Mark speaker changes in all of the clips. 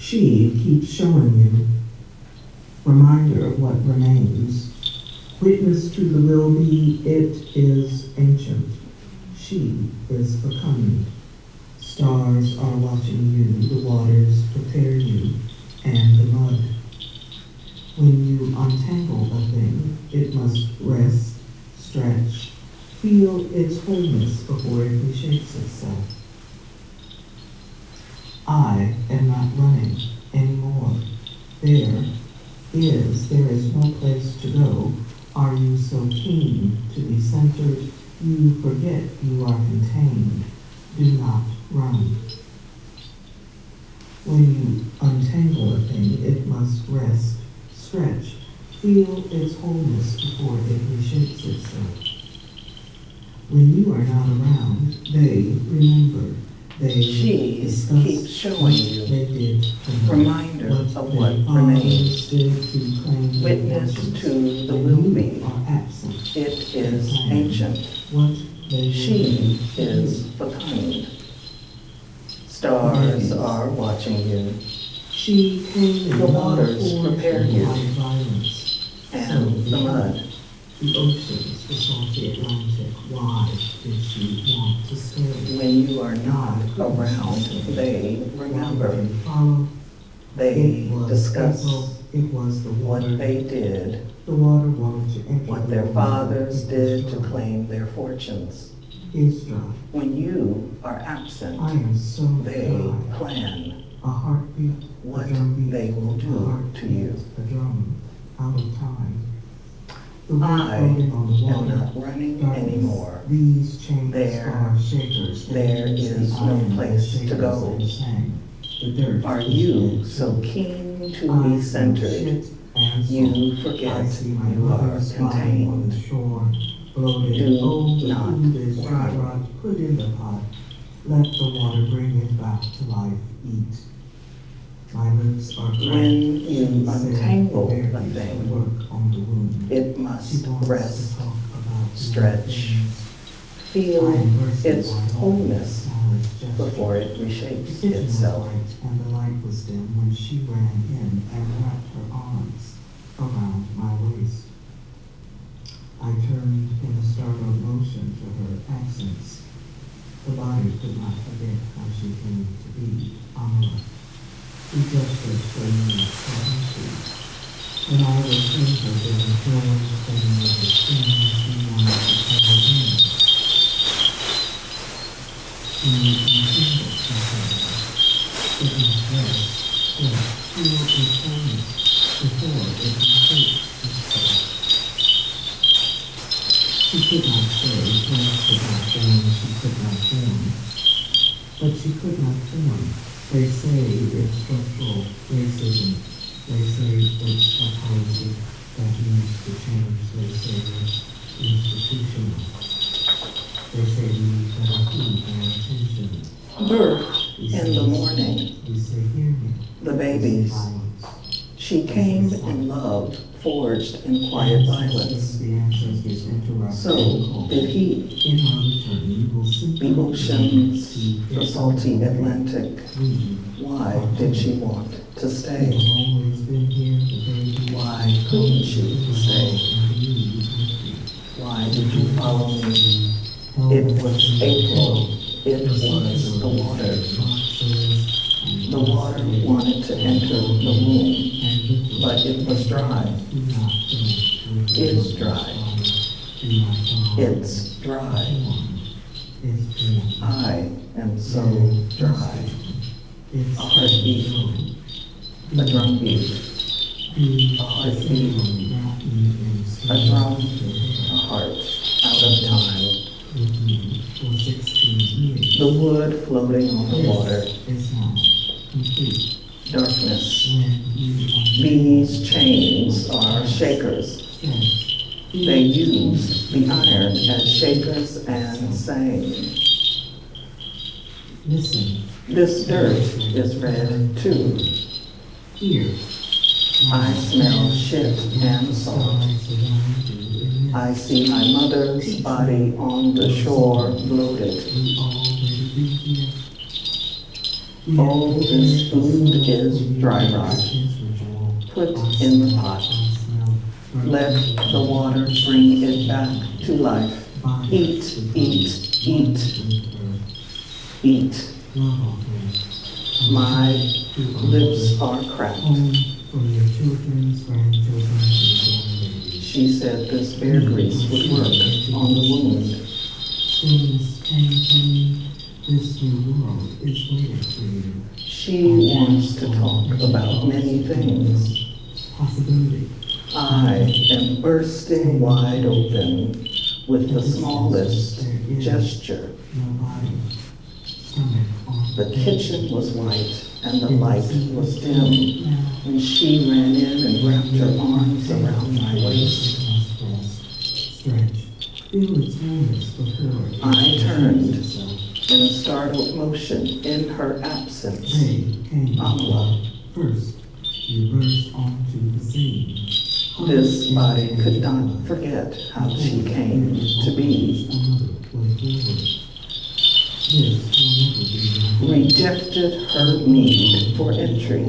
Speaker 1: She keeps showing you, reminder of what remains. Witness to the will be, it is ancient. She is becoming. Stars are watching you, the waters prepare you, and the mud. When you untangle a thing, it must rest, stretch, feel its wholeness before it reshapes itself. I am not running anymore. There is no place to go. Are you so keen to be centered, you forget you are contained? Do not run. When you untangle a thing, it must rest, stretch, feel its wholeness before it reshapes itself. When you are not around, they remember.
Speaker 2: She keeps showing you, reminder of what remains. Witness to the will be, it is ancient. She is becoming. Stars are watching you. The waters prepare you, and the mud.
Speaker 1: The oceans, the salty Atlantic, why did she want to stay?
Speaker 2: When you are not around, they remember. They discuss what they did, what their fathers did to claim their fortunes. When you are absent, they plan.
Speaker 1: A heartbeat
Speaker 2: what they will do to you.
Speaker 1: The drum, out of time.
Speaker 2: I am not running anymore. There is no place to go. Are you so keen to be centered? You forget you are contained. Do not run.
Speaker 1: Put in the pot. Let the water bring it back to life. Eat. My lips are cracked.
Speaker 2: When you untangle a thing, it must rest, stretch, feel its wholeness before it reshapes itself.
Speaker 1: And the light was dim when she ran in and wrapped her arms around my waist. I turned in a startled motion to her accents. The body could not forget how she came to be Amala. We just her for minutes for entry. When I was in her, there was joy studying with the things she wanted to tell me. When you consider it, she said, it must rest, yes, feel its wholeness before it reshapes itself. She could not say, plants could not form, she could not form. But she could not form. They say it's structural racism. They say it's a policy that needs to change. They say it's institutional. They say we need better food and attention.
Speaker 2: Birth in the morning.
Speaker 1: We say, hear me.
Speaker 2: The babies. She came in love, forged in quiet violence. So did he. The oceans, the salty Atlantic. Why did she want to stay? Why couldn't she stay? Why did you follow me? It was April. It was the water. The water wanted to enter the womb, but it was dry. It's dry. It's dry. I am so dry. A heartbeat, a drum beat, a heartbeat, a drum, a heart, out of time. The wood floating on the water. Darkness. These chains are shakers. They use the iron as shakers and sang.
Speaker 1: Listen.
Speaker 2: This dirt is red too.
Speaker 1: Here.
Speaker 2: I smell shit and salt. I see my mother's body on the shore bloated. Oh, this food is dry rot. Put in the pot. Let the water bring it back to life. Eat, eat, eat, eat. My lips are cracked. She said this bear grease would work on the wound. She wants to talk about many things. I am bursting wide open with the smallest gesture. The kitchen was white and the light was dim when she ran in and wrapped her arms around my waist. I turned in a startled motion in her absence. Amala. This body could not forget how she came to be. Rejected her need for entry.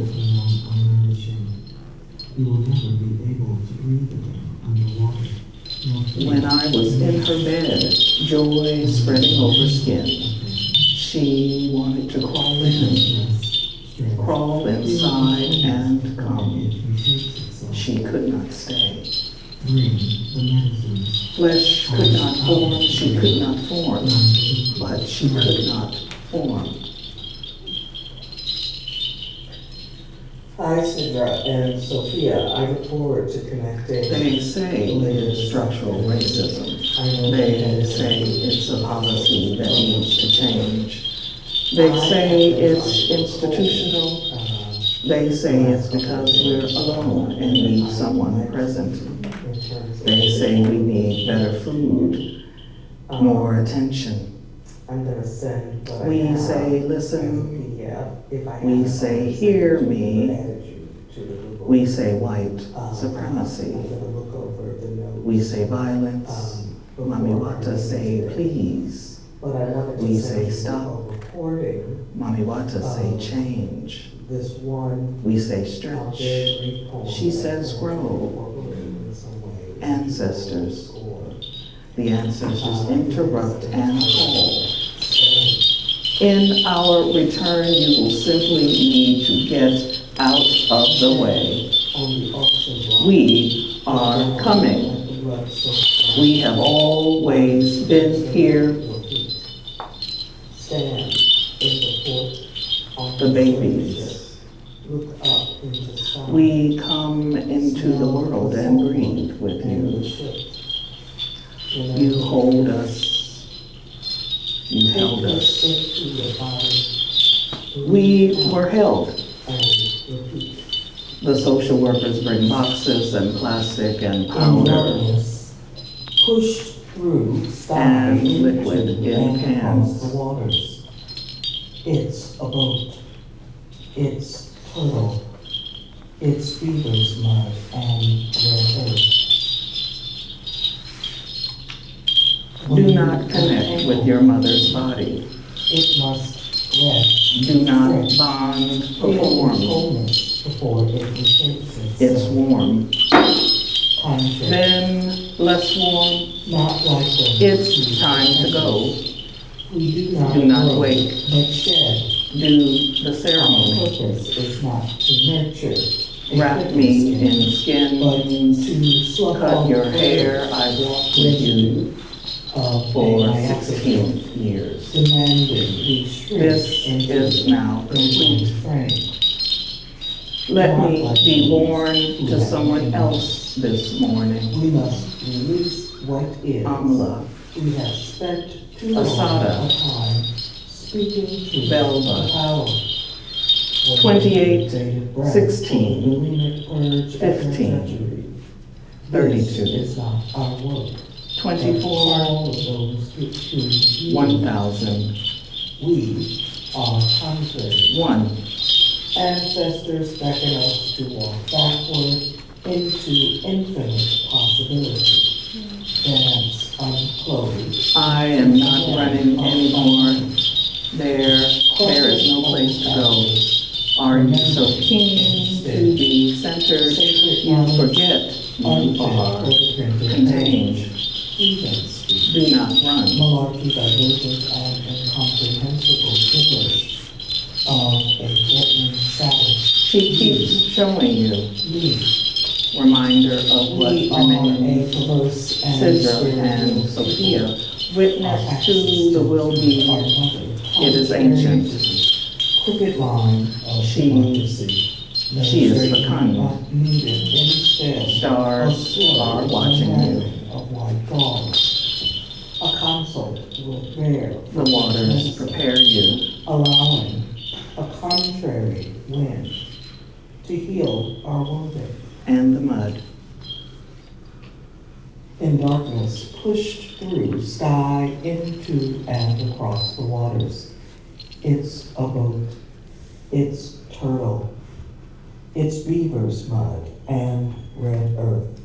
Speaker 2: When I was in her bed, joy spreading over skin, she wanted to crawl inside and come. She could not stay. Flesh could not form, she could not form, but she could not form.
Speaker 1: Hi, Sidra and Sophia. I look forward to connecting.
Speaker 2: They say it's structural racism. They say it's a policy that needs to change. They say it's institutional. They say it's because we're alone and need someone present. They say we need better food, more attention. We say, listen. We say, hear me. We say white supremacy. We say violence. Mami Wata say please. We say stop. Mami Wata say change. We say stretch. She says grow. Ancestors. The ancestors interrupt and call. In our return, you will simply need to get out of the way. We are coming. We have always been here. The babies. We come into the world and breathe with you. You hold us. You held us. We were held. The social workers bring boxes and plastic and powder
Speaker 1: pushed through
Speaker 2: and liquid in cans.
Speaker 1: The waters. It's a boat. It's turtle. It's beaver's mud and red earth.
Speaker 2: Do not connect with your mother's body.
Speaker 1: It must rest.
Speaker 2: Do not bond, perform.
Speaker 1: Before it reshapes
Speaker 2: It's warm.
Speaker 1: Contrary.
Speaker 2: Then less warm.
Speaker 1: Not like the
Speaker 2: It's time to go.
Speaker 1: We
Speaker 2: Do not wake.
Speaker 1: but shed.
Speaker 2: Do the
Speaker 1: Our
Speaker 2: ceremony.
Speaker 1: purpose is not to nurture.
Speaker 2: Wrap me in skin.
Speaker 1: But to slough
Speaker 2: Cut
Speaker 1: off
Speaker 2: your
Speaker 1: the
Speaker 2: hair. I walked with you for
Speaker 1: a
Speaker 2: 16 years.
Speaker 1: demanding we shrink
Speaker 2: This
Speaker 1: into
Speaker 2: is now complete.
Speaker 1: frame.
Speaker 2: Let me be worn to someone else this morning.
Speaker 1: We must release what is.
Speaker 2: Amla,
Speaker 1: We have spent too long
Speaker 2: Asada,
Speaker 1: a time speaking to
Speaker 2: Belva,
Speaker 1: the power.
Speaker 2: 28,
Speaker 1: This
Speaker 2: 16,
Speaker 1: bulimic purge of
Speaker 2: 15,
Speaker 1: treachery.
Speaker 2: 32,
Speaker 1: This is not our work.
Speaker 2: 24,
Speaker 1: All of those who
Speaker 2: 1,000,
Speaker 1: we are contrary.
Speaker 2: 1.
Speaker 1: Ancestors beckon us to walk backward into infinite possibility. Dance unclothed.
Speaker 2: I am not running anymore. There is no place to go. Are you so keen to be centered? You forget you are contained. Do not run.
Speaker 1: Malarkey, divergent and incomprehensible gibberish of a threatening savage.
Speaker 2: She keeps showing you.
Speaker 1: We
Speaker 2: Reminder of what
Speaker 1: are
Speaker 2: remains.
Speaker 1: a perverse
Speaker 2: Sidra and Sophia, witness to the will-be. It is ancient.
Speaker 1: Crooked line of
Speaker 2: She is fecund. Stars are watching you.
Speaker 1: Of white gauze. A consult will bear
Speaker 2: The waters prepare you.
Speaker 1: allowing a contrary wind to heal our wounded.
Speaker 2: And the mud.
Speaker 1: In darkness, pushed through sky into and across the waters. It's a boat. It's turtle. It's beaver's mud and red earth.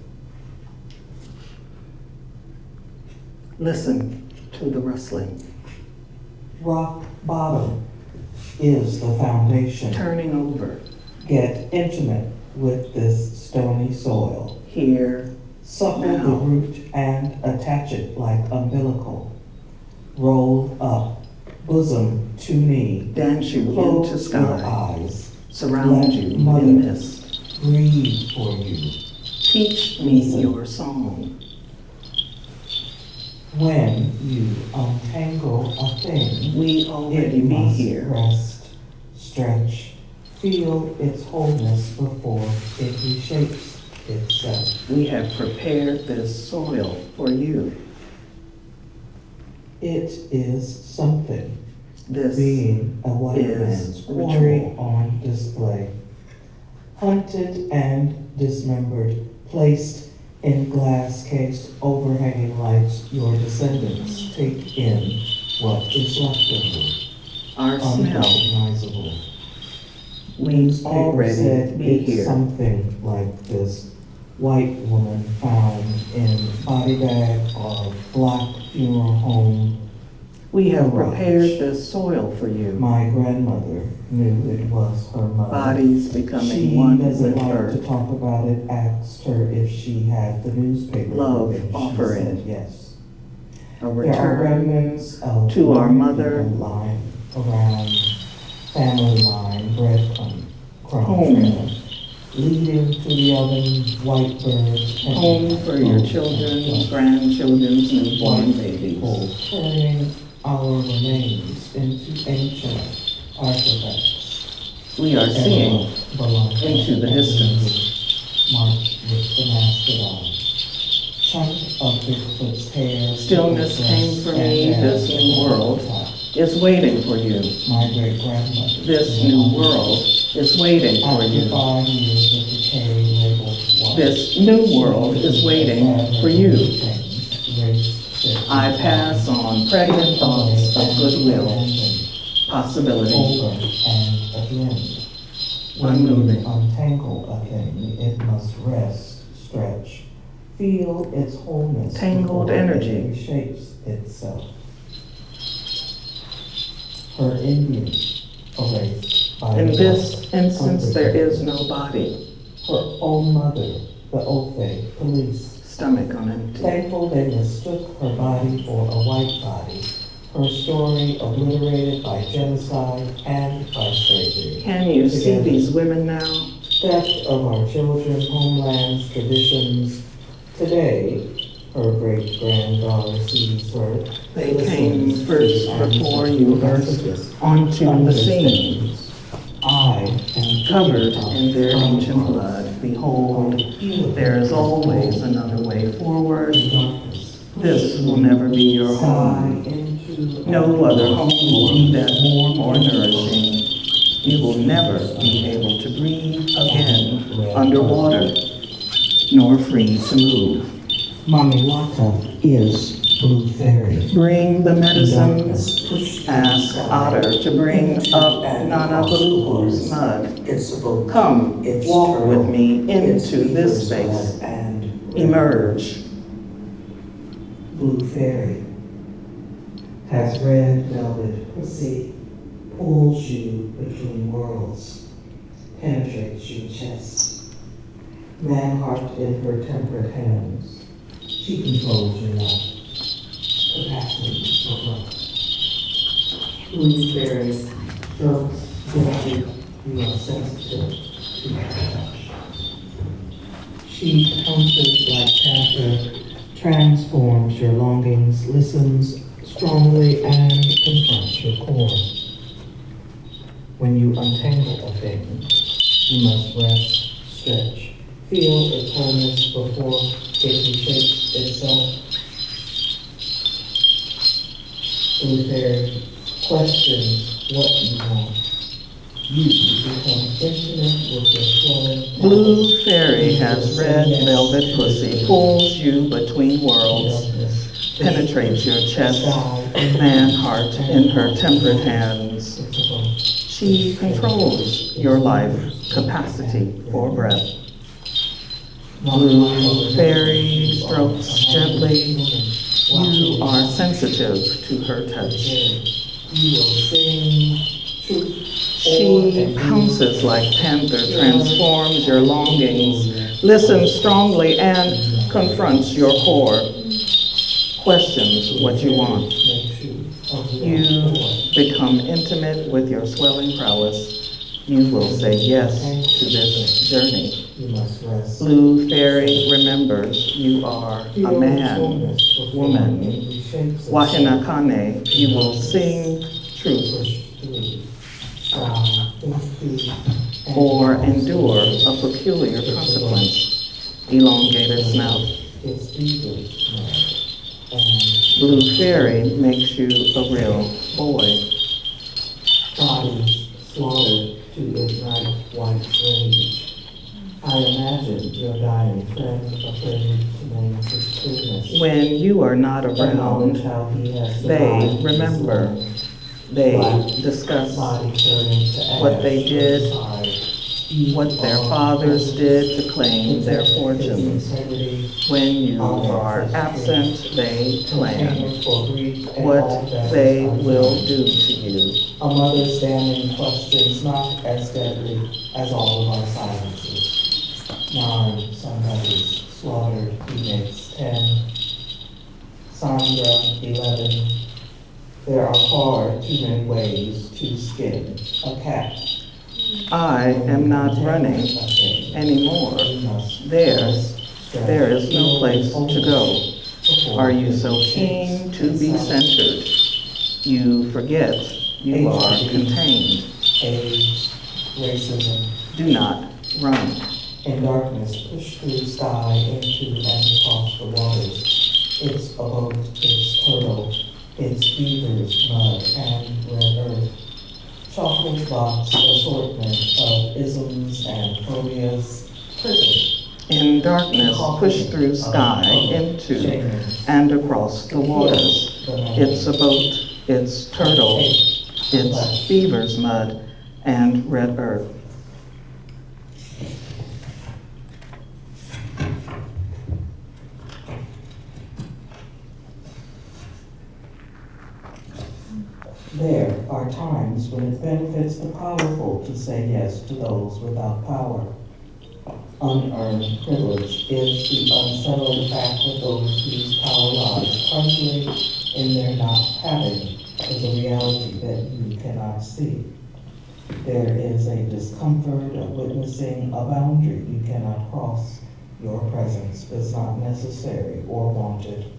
Speaker 2: Listen to the rustling.
Speaker 1: Rock bottom is the foundation.
Speaker 2: Turning over.
Speaker 1: Get intimate with this stony soil.
Speaker 2: Here.
Speaker 1: Suckle
Speaker 2: Now.
Speaker 1: the root and attach it like umbilical. Roll up, bosom to knee.
Speaker 2: Dance you into
Speaker 1: Close your
Speaker 2: sky.
Speaker 1: eyes.
Speaker 2: Surround
Speaker 1: Let
Speaker 2: you
Speaker 1: mother
Speaker 2: in mist.
Speaker 1: breathe for you.
Speaker 2: Teach me your song.
Speaker 1: When you untangle a thing,
Speaker 2: We already
Speaker 1: it
Speaker 2: be
Speaker 1: must
Speaker 2: here.
Speaker 1: rest, stretch, Feel its wholeness before it reshapes itself.
Speaker 2: We have prepared this soil for you.
Speaker 1: It is something.
Speaker 2: This
Speaker 1: Being a white
Speaker 2: is
Speaker 1: man's quarry
Speaker 2: ritual.
Speaker 1: on display. Hunted and dismembered, placed in glass case overhanging lights, your descendants take in what is left of you.
Speaker 2: Our smell.
Speaker 1: Unrecognizable.
Speaker 2: We've already
Speaker 1: Said
Speaker 2: be
Speaker 1: it's
Speaker 2: here.
Speaker 1: something like this. White woman found in body bag of black funeral home.
Speaker 2: We have
Speaker 1: garage.
Speaker 2: prepared this soil for you.
Speaker 1: My grandmother knew it was her mother.
Speaker 2: Bodies becoming
Speaker 1: She
Speaker 2: one
Speaker 1: doesn't
Speaker 2: with
Speaker 1: like
Speaker 2: her.
Speaker 1: to talk about it. Asked her if she had the newspaper.
Speaker 2: Love,
Speaker 1: clipping. She
Speaker 2: offer
Speaker 1: said
Speaker 2: it.
Speaker 1: yes.
Speaker 2: A
Speaker 1: There are
Speaker 2: return
Speaker 1: remnants of
Speaker 2: to our
Speaker 1: one
Speaker 2: mother.
Speaker 1: line around family line breadcrumb
Speaker 2: Home.
Speaker 1: trail, leading to the oven. White birds.
Speaker 2: home for your children, grandchildren's newborn babies.
Speaker 1: Turning our remains into ancient artifacts.
Speaker 2: We are seeing into the distance.
Speaker 1: March with the mastodon. Chunk of Bigfoot's hair.
Speaker 2: Stillness came for me. This new world is waiting for you.
Speaker 1: My great grandmother.
Speaker 2: This new world is waiting for
Speaker 1: After
Speaker 2: you.
Speaker 1: 5 years of decay labeled white.
Speaker 2: This new world is waiting for you. I pass on pregnant thoughts of goodwill, possibility.
Speaker 1: Over and again. When you
Speaker 2: Unmoving.
Speaker 1: untangle a thing, it must rest, stretch, feel its wholeness.
Speaker 2: Tangled
Speaker 1: before
Speaker 2: energy.
Speaker 1: It reshapes itself. Her Indian erased by
Speaker 2: In
Speaker 1: the
Speaker 2: this instance, there is no body.
Speaker 1: her own mother, the Othe police.
Speaker 2: Stomach on empty.
Speaker 1: Thankful they mistook her body for a white body. Her story obliterated by genocide and by slavery.
Speaker 2: Can you see these women now?
Speaker 1: Theft of our children, homelands, traditions. Today, her great-granddaughter sees her.
Speaker 2: They came first before you burst onto the scene.
Speaker 1: I am
Speaker 2: Covered in their ancient blood, behold, there is always another way forward. This will never be your home. No other home will be that warm or nourishing. You will never be able to breathe again underwater, nor free to move.
Speaker 1: Mamiwata is blue fairy.
Speaker 2: Bring the medicines. Ask Otter to bring up Nana Blue's mud. Come, walk with me into this space.
Speaker 1: And
Speaker 2: Emerge.
Speaker 1: blue fairy has red velvet pussy, pulls you between worlds, penetrates your chest. Man heart in her temperate hands, she controls your life. Capacity for growth. Blue fairy strokes gently, you are sensitive to her touch. She pounces like panther, transforms your longings, listens strongly, and confronts your core. When you untangle a thing, you must rest, stretch, feel its wholeness before it reshapes itself. Blue fairy questions what you want. You become intimate with your flowing.
Speaker 2: Blue fairy has red velvet pussy, pulls you between worlds, penetrates your chest, man heart in her tempered hands. She controls your life capacity for breath. Blue fairy strokes gently. You are sensitive to her touch.
Speaker 1: You will sing truth.
Speaker 2: She pounces like panther, transforms your longings, listens strongly, and confronts your core. Questions what you want. You become intimate with your swelling prowess. You will say yes to this journey. Blue fairy remembers you are a man, woman. Wahinakane, you will sing truth. or endure a peculiar consequence. Elongated snout. Blue fairy makes you a real boy.
Speaker 1: Bodies slaughtered to ignite white rage. I imagine your dying friend afraid to name his clearness.
Speaker 2: When you are not around, they remember. They discuss what they did, what their fathers did to claim their fortunes. When you are absent, they plan what they will do to you.
Speaker 1: A mother standing questions not as deadly as all of our silences. 9 somebody's slaughtered, he makes 10. Sandra, 11. There are far too many ways to skin a cat.
Speaker 2: I am not running anymore. There is no place to go. Are you so keen to be centered? You forget you are contained.
Speaker 1: Age, racism.
Speaker 2: Do not run.
Speaker 1: In darkness, push through sky into and across the waters. It's a boat, it's turtle, it's beavers, mud, and red earth. Chocolate box assortment of isms and phobias. Prison.
Speaker 2: In darkness, push through sky into and across the waters. It's a boat, it's turtle, it's beaver's mud, and red earth.
Speaker 1: There are times when it benefits the powerful to say yes to those without power. Unearned privilege is the unsettling fact that those whose power lies partially in their not having is a reality that you cannot see. There is a discomfort of witnessing a boundary you cannot cross. Your presence is not necessary or wanted.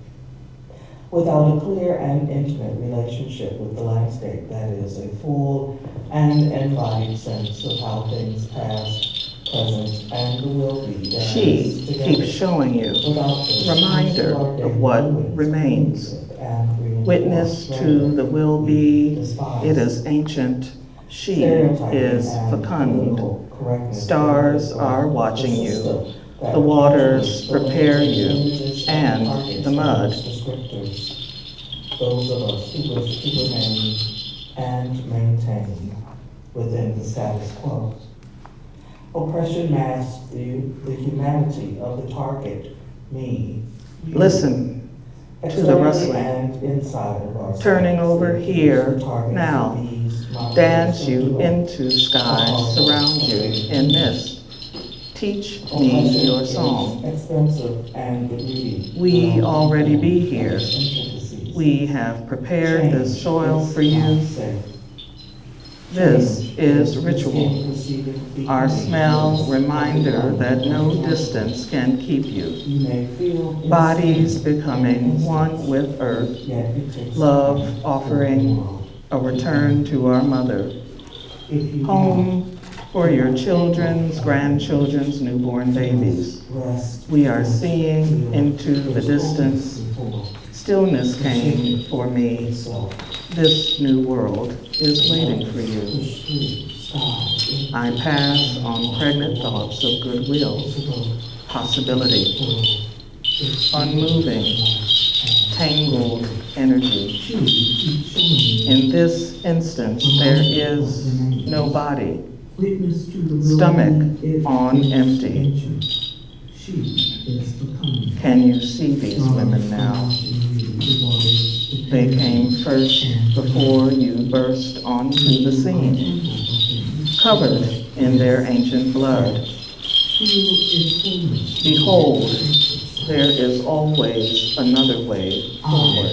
Speaker 1: Without a clear and intimate relationship with the landscape that is a full and embodied sense of how things past, present, and will be.
Speaker 2: She keeps showing you reminder of what remains. Witness to the will be, it is ancient. She is fecund. Stars are watching you. The waters prepare you, and the mud.
Speaker 1: Those of us who wish to remain and maintain within the status quo. Oppression masks the humanity of the target, me.
Speaker 2: Listen to the rustling,
Speaker 1: and inside of ourselves.
Speaker 2: turning over here, now. Dance you into skies, surround you in mist. Teach me your song. We already be here. We have prepared this soil for you. This is ritual. Our smell, reminder that no distance can keep you. Bodies becoming one with earth. Love offering a return to our mother. Home for your children's, grandchildren's, newborn babies. We are seeing into the distance. Stillness came for me. This new world is waiting for you. I pass on pregnant thoughts of goodwill, possibility, unmoving, tangled energy. In this instance, there is no body. Stomach on empty. Can you see these women now? They came first before you burst onto the scene, covered in their ancient blood. Behold, there is always another way forward.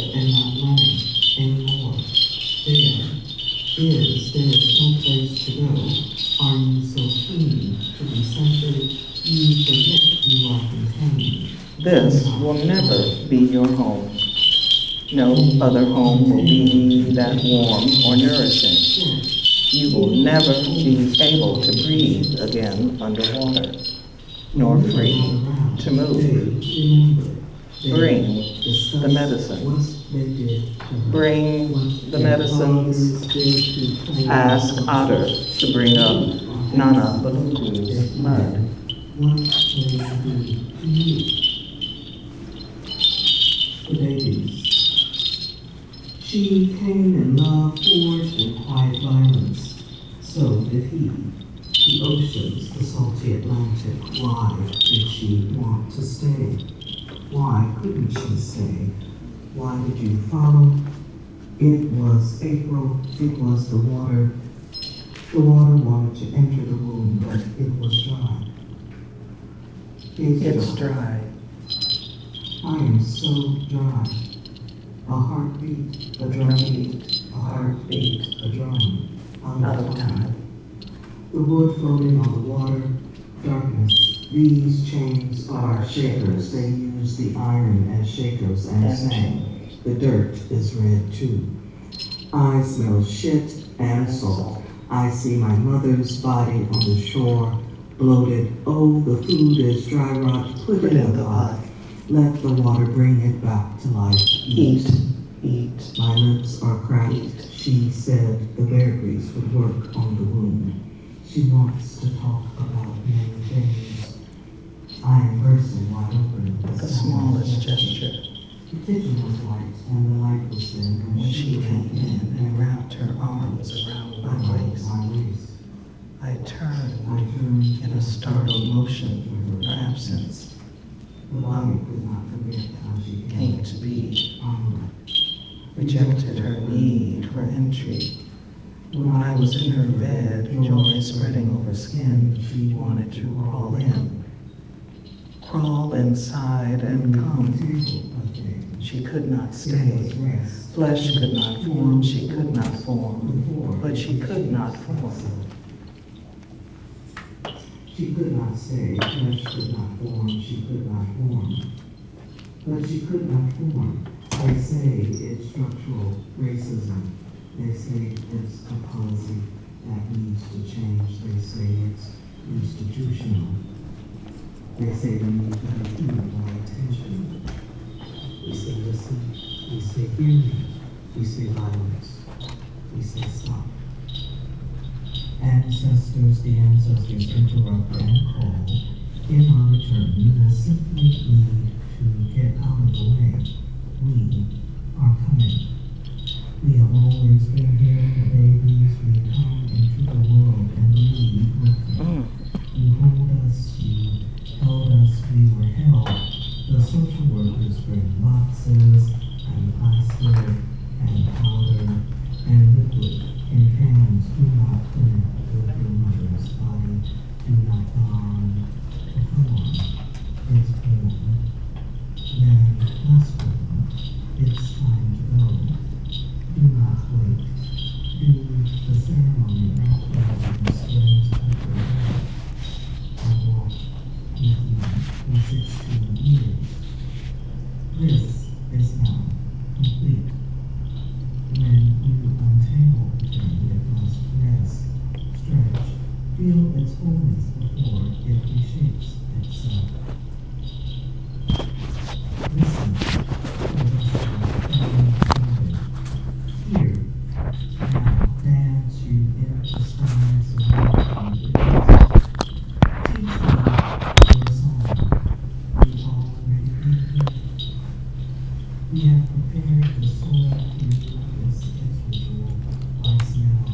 Speaker 1: There is no place to go. Are you so keen to be centered, you forget you are contained?
Speaker 2: This will never be your home. No other home will be that warm or nourishing. You will never be able to breathe again underwater, nor free to move. Bring the medicine. Bring the medicines. Ask Otter to bring up Nana Baluku's mud.
Speaker 1: The babies. She came in love, forged in quiet violence. So did he. The oceans, the salty Atlantic. Why did she want to stay? Why couldn't she stay? Why did you follow? It was April. It was the water. The water wanted to enter the room, but it was dry.
Speaker 2: It's dry.
Speaker 1: I am so dry. A heartbeat, a drumbeat, a heartbeat, a drum.
Speaker 2: Out of time.
Speaker 1: The wood floating on the water, darkness. These chains are shakers. They use the iron as shakers and sang. The dirt is red too. I smell shit and salt. I see my mother's body on the shore, bloated. Oh, the food is dry rot. Put it in the pot. Let the water bring it back to life. Eat. Eat. My lips are cracked. She said the berries would work on the wound. She wants to talk about many things. I am bursting wide open.
Speaker 2: The smallest gesture.
Speaker 1: The kitchen was light and the light was dim.
Speaker 2: When she came in and wrapped her arms around my waist, I turned in a startled motion for her absence.
Speaker 1: The body could not forget how she
Speaker 2: Came to be. Rejected her need for entry. When I was in her bed, joy spreading over skin, she wanted to crawl in. Crawl inside and come. She could not stay. Flesh could not form, she could not form, but she could not form.
Speaker 1: She could not stay, flesh could not form, she could not form. But she could not form. They say it's structural racism. They say it's a policy that needs to change. They say it's institutional. They say we need to be more attention. We say listen, we say hear me, we say violence, we say stop. Ancestors, the ancestors interrupt and call. In our return, we will simply need to get out of the way. We are coming. We have always been here, the babies. We come into the world and leave with them. You hold us, you held us, we were held. The social workers bring boxes and plastic and powder and liquid in cans. Do not connect with your mother's body. Do not bond. Perform. It's born. Then last one. It's time to go. Do not wait. Do the ceremony after the skins of your head. I walked with you for 16 years. This is now complete. When you untangle the thing, it must rest, stretch, feel its wholeness before it reshapes itself. Listen to the here, now dance you in the skies around you. Teach me your song. You already here. We have prepared the soil to this ritual. I smell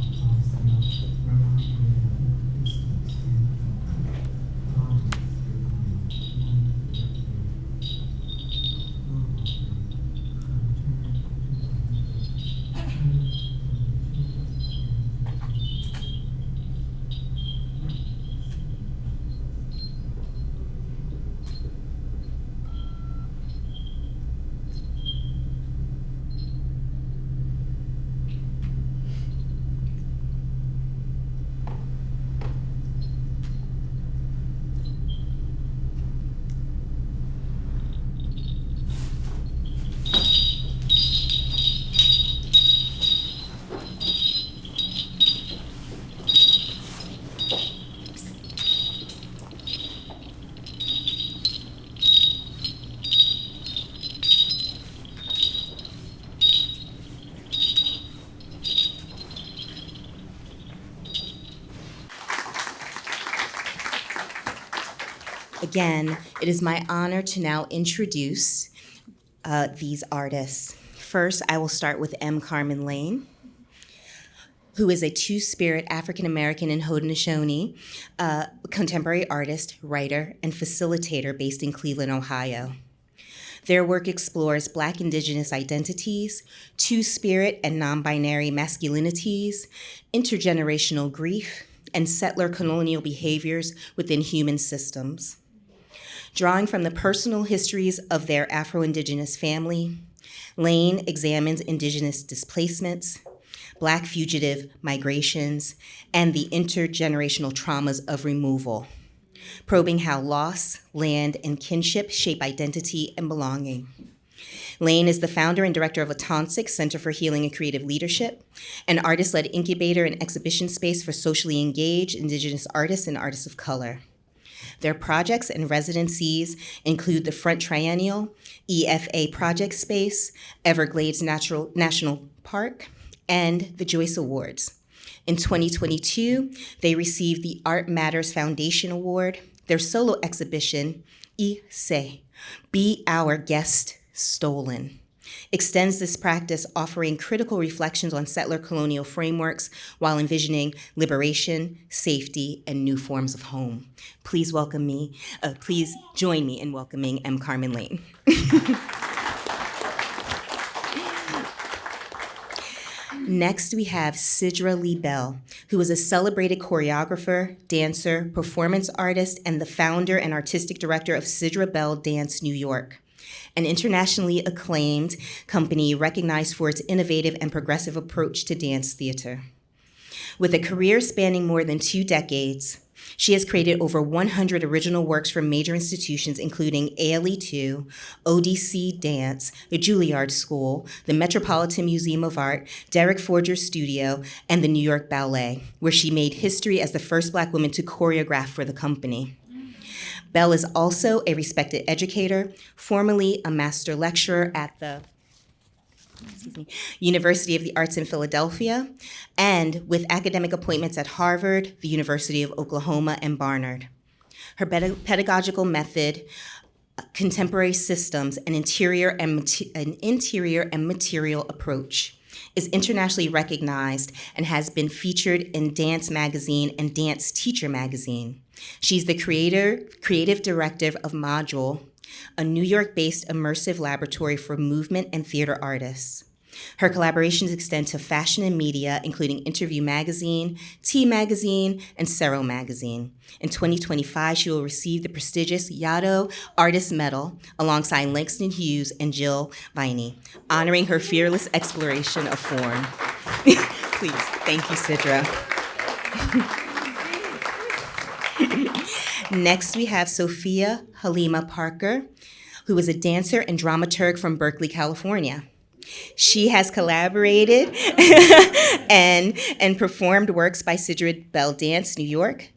Speaker 3: Again, it is my honor to now introduce these artists. First, I will start with Carmen Lane, who is a two-spirit African-American and Haudenosaunee contemporary artist, writer, and facilitator based in Cleveland, Ohio. Their work explores Black Indigenous identities, two-spirit and non-binary masculinities, intergenerational grief, and settler colonial behaviors within human systems. Drawing from the personal histories of their Afro-Indigenous family, Lane examines Indigenous displacements, Black fugitive migrations, and the intergenerational traumas of removal, probing how loss, land, and kinship shape identity and belonging. Lane is the founder and director of Atonsic Center for Healing and Creative Leadership, an artist-led incubator and exhibition space for socially engaged Indigenous artists and artists of color. Their projects and residencies include the Front Triennial, EFA Project Space, Everglades National Park, and the Joyce Awards. In 2022, they received the Art Matters Foundation Award. Their solo exhibition, Ise, Be Our Guest Stolen, extends this practice, offering critical reflections on settler colonial frameworks while envisioning liberation, safety, and new forms of home. Please join me in welcoming Carmen Lane. Next, we have Sidra Leigh Bell, who is a celebrated choreographer, dancer, performance artist, and the founder and artistic director of Sidra Bell Dance New York, an internationally acclaimed company recognized for its innovative and progressive approach to dance theater. With a career spanning more than 2 decades, she has created over 100 original works for major institutions, including ALE2, ODC Dance, the Juilliard School, the Metropolitan Museum of Art, Derek Forger's Studio, and the New York Ballet, where she made history as the first Black woman to choreograph for the company. Bell is also a respected educator, formerly a master lecturer at the University of the Arts in Philadelphia, and with academic appointments at Harvard, the University of Oklahoma, and Barnard. Her pedagogical method, contemporary systems, and interior and material approach is internationally recognized and has been featured in Dance Magazine and Dance Teacher Magazine. She's the creative director of Module, a New York-based immersive laboratory for movement and theater artists. Her collaborations extend to fashion and media, including Interview Magazine, T Magazine, and Cero Magazine. In 2025, she will receive the prestigious Yaddo Artist Medal alongside Langston Hughes and Jill Viney, honoring her fearless exploration of form. Please, thank you, Sidra. Next, we have Sophia Halimah Parker, who is a dancer and dramaturg from Berkeley, California. She has collaborated and performed works by Sidra Bell Dance New York,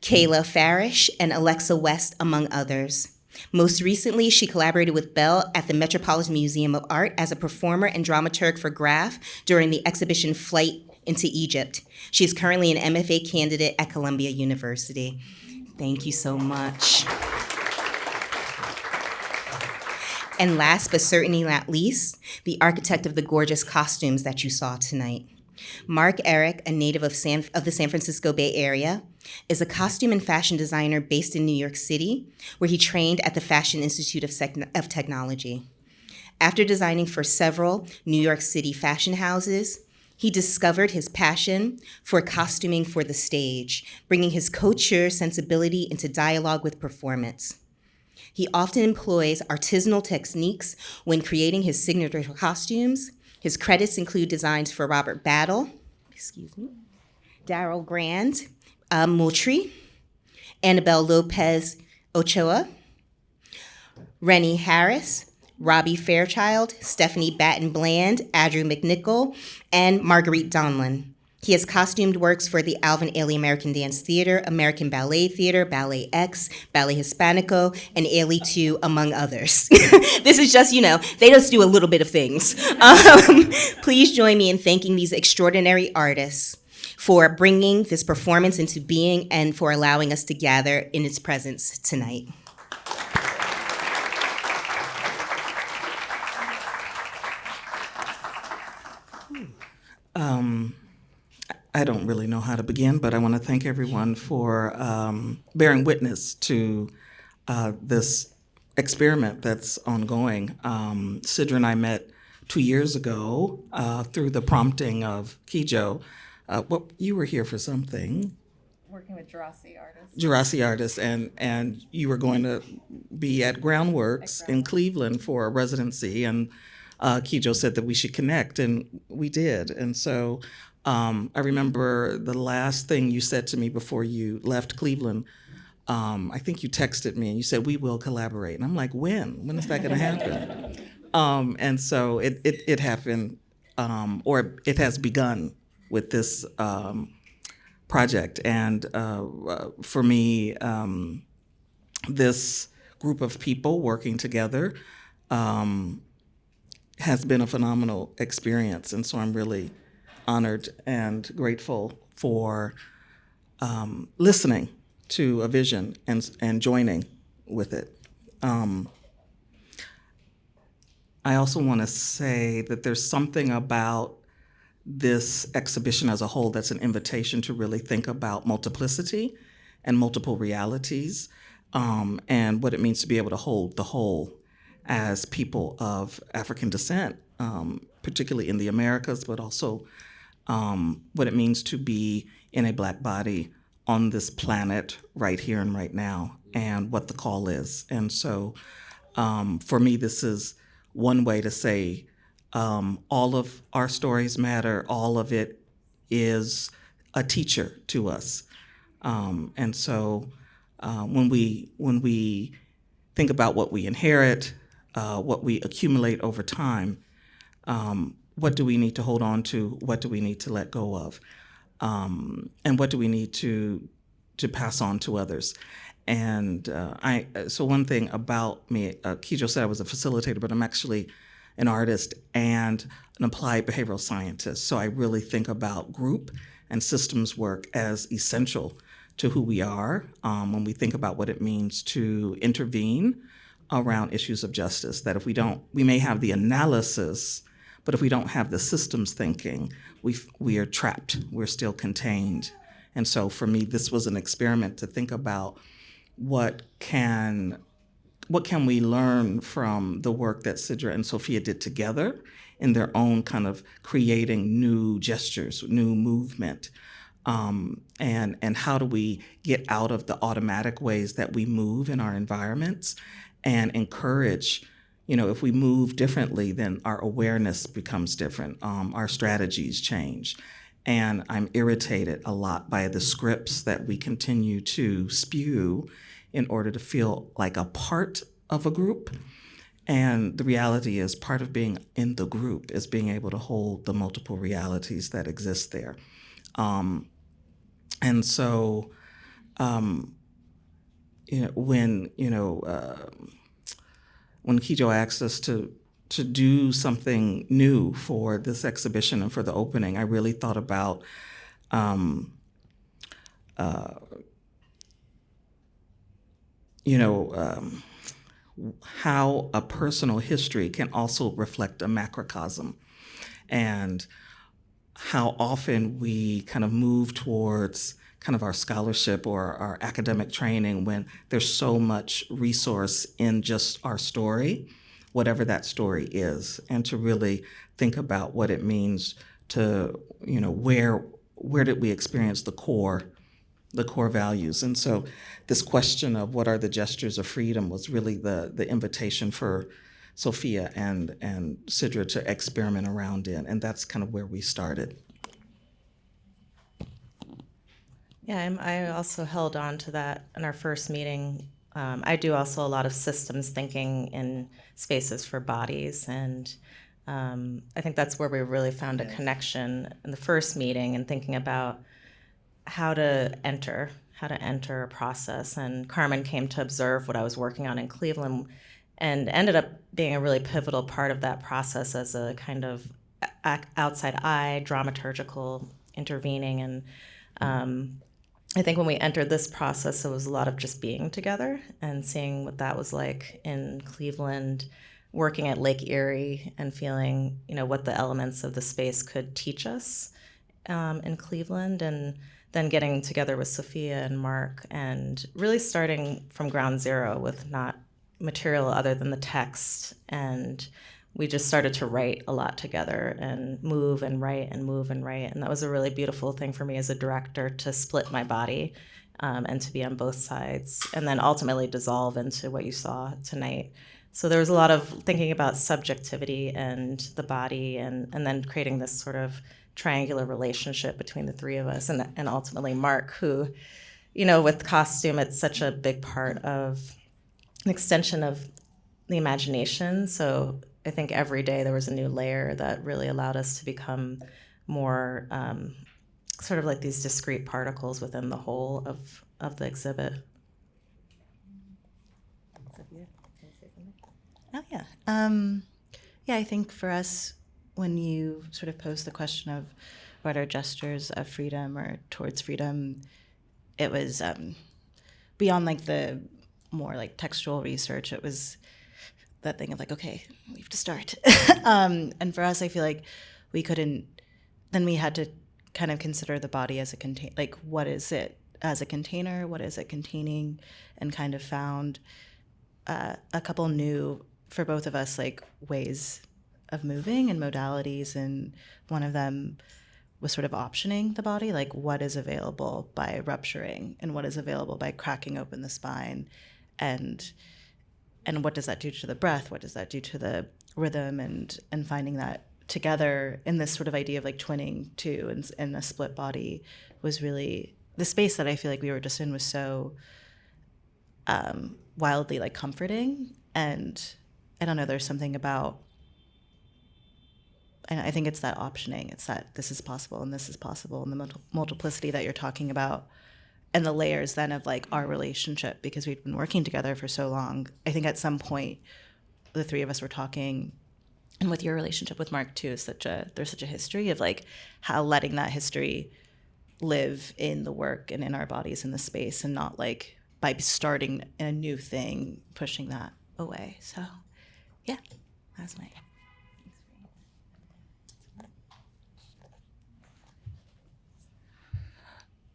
Speaker 3: Kayla Farish, and Alexa West, among others. Most recently, she collaborated with Bell at the Metropolitan Museum of Art as a performer and dramaturg for Graph during the exhibition Flight into Egypt. She is currently an MFA candidate at Columbia University. Thank you so much. And last but certainly not least, the architect of the gorgeous costumes that you saw tonight. Mark Eric, a native of the San Francisco Bay Area, is a costume and fashion designer based in New York City, where he trained at the Fashion Institute of Technology. After designing for several New York City fashion houses, he discovered his passion for costuming for the stage, bringing his couture sensibility into dialogue with performance. He often employs artisanal techniques when creating his signature costumes. His credits include designs for Robert Battle, Daryl Grand, Moultrie, Annabelle Lopez Ochoa, Rennie Harris, Robbie Fairchild, Stephanie Batten Bland, Andrew McNichol, and Marguerite Donlin. He has costumed works for the Alvin Ailey American Dance Theater, American Ballet Theater, Ballet X, Ballet Hispanico, and Ailey 2, among others. This is just, they just do a little bit of things. Please join me in thanking these extraordinary artists for bringing this performance into being and for allowing us to gather in its presence tonight.
Speaker 4: I don't really know how to begin, but I want to thank everyone for bearing witness to this experiment that's ongoing. Sidra and I met 2 years ago through the prompting of Kijo. You were here for something.
Speaker 5: Working with Jurassic artists.
Speaker 4: Jurassic artists, and you were going to be at Groundworks in Cleveland for a residency, and Kijo said that we should connect, and we did. And so I remember the last thing you said to me before you left Cleveland. I think you texted me and you said, "We will collaborate." And I'm like, when? When is that going to happen? And so it happened, or it has begun with this project. And for me, this group of people working together has been a phenomenal experience. And so I'm really honored and grateful for listening to a vision and joining with it. I also want to say that there's something about this exhibition as a whole that's an invitation to really think about multiplicity and multiple realities, and what it means to be able to hold the whole as people of African descent, particularly in the Americas, but also what it means to be in a Black body on this planet right here and right now, and what the call is. And so for me, this is one way to say all of our stories matter, all of it is a teacher to us. And so when we think about what we inherit, what we accumulate over time, what do we need to hold on to? What do we need to let go of? And what do we need to pass on to others? And so one thing about me, Kijo said I was a facilitator, but I'm actually an artist and an applied behavioral scientist. So I really think about group and systems work as essential to who we are when we think about what it means to intervene around issues of justice. That if we may have the analysis, but if we don't have the systems thinking, we are trapped. We're still contained. And so for me, this was an experiment to think about what can we learn from the work that Sidra and Sophia did together in their own kind of creating new gestures, new movement, and how do we get out of the automatic ways that we move in our environments and encourage, if we move differently, then our awareness becomes different, our strategies change. And I'm irritated a lot by the scripts that we continue to spew in order to feel like a part of a group. And the reality is part of being in the group is being able to hold the multiple realities that exist there. And so, when Kijo asked us to do something new for this exhibition and for the opening, I really thought about how a personal history can also reflect a macrocosm, and how often we kind of move towards kind of our scholarship or our academic training when there's so much resource in just our story, whatever that story is, and to really think about what it means to, where did we experience the core values. And so this question of what are the gestures of freedom was really the invitation for Sophia and Sidra to experiment around in, and that's kind of where we started.
Speaker 5: Yeah, I also held on to that in our first meeting. I do also a lot of systems thinking in spaces for bodies, and I think that's where we really found a connection in the first meeting and thinking about how to enter a process. And Carmen came to observe what I was working on in Cleveland and ended up being a really pivotal part of that process as a kind of outside eye, dramaturgical intervening. And I think when we entered this process, it was a lot of just being together and seeing what that was like in Cleveland, working at Lake Erie and feeling, what the elements of the space could teach us in Cleveland, and then getting together with Sophia and Mark and really starting from ground zero with not material other than the text. And we just started to write a lot together and move and write and move and write. And that was a really beautiful thing for me as a director, to split my body and to be on both sides, and then ultimately dissolve into what you saw tonight. So there was a lot of thinking about subjectivity and the body, and then creating this sort of triangular relationship between the three of us, and ultimately Mark, who, with costume, it's such a big part of an extension of the imagination. So I think every day there was a new layer that really allowed us to become more sort of like these discrete particles within the whole of the exhibit.
Speaker 6: Oh, yeah. Yeah, I think for us, when you sort of pose the question of what are gestures of freedom or towards freedom, it was beyond like the more like textual research. It was that thing of like, okay, we have to start. And for us, I feel like we couldn't, then we had to kind of consider the body as a container, like what is it as a container, what is it containing, and kind of found a couple new, for both of us, like ways of moving and modalities. And one of them was sort of optioning the body, like what is available by rupturing and what is available by cracking open the spine, and what does that do to the breath? What does that do to the rhythm? And finding that together in this sort of idea of like twinning too, and a split body was really the space that I feel like we were just in, was so wildly like comforting. And I don't know, there's something about, and I think it's that optioning, it's that this is possible and this is possible, and the multiplicity that you're talking about, and the layers then of like our relationship, because we've been working together for so long. I think at some point the three of us were talking, and with your relationship with Mark too, there's such a history of like how letting that history live in the work and in our bodies in the space, and not like by starting a new thing, pushing that away. So yeah, that's my.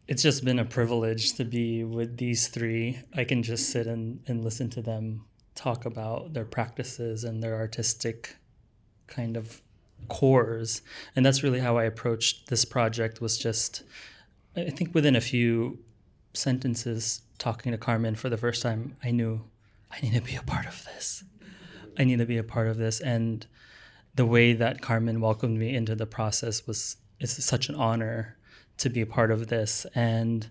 Speaker 7: It's just been a privilege to be with these three. I can just sit and listen to them talk about their practices and their artistic kind of cores. And that's really how I approached this project, was just, I think within a few sentences talking to Carmen for the first time, I knew I need to be a part of this. I need to be a part of this. And the way that Carmen welcomed me into the process it's such an honor to be a part of this. And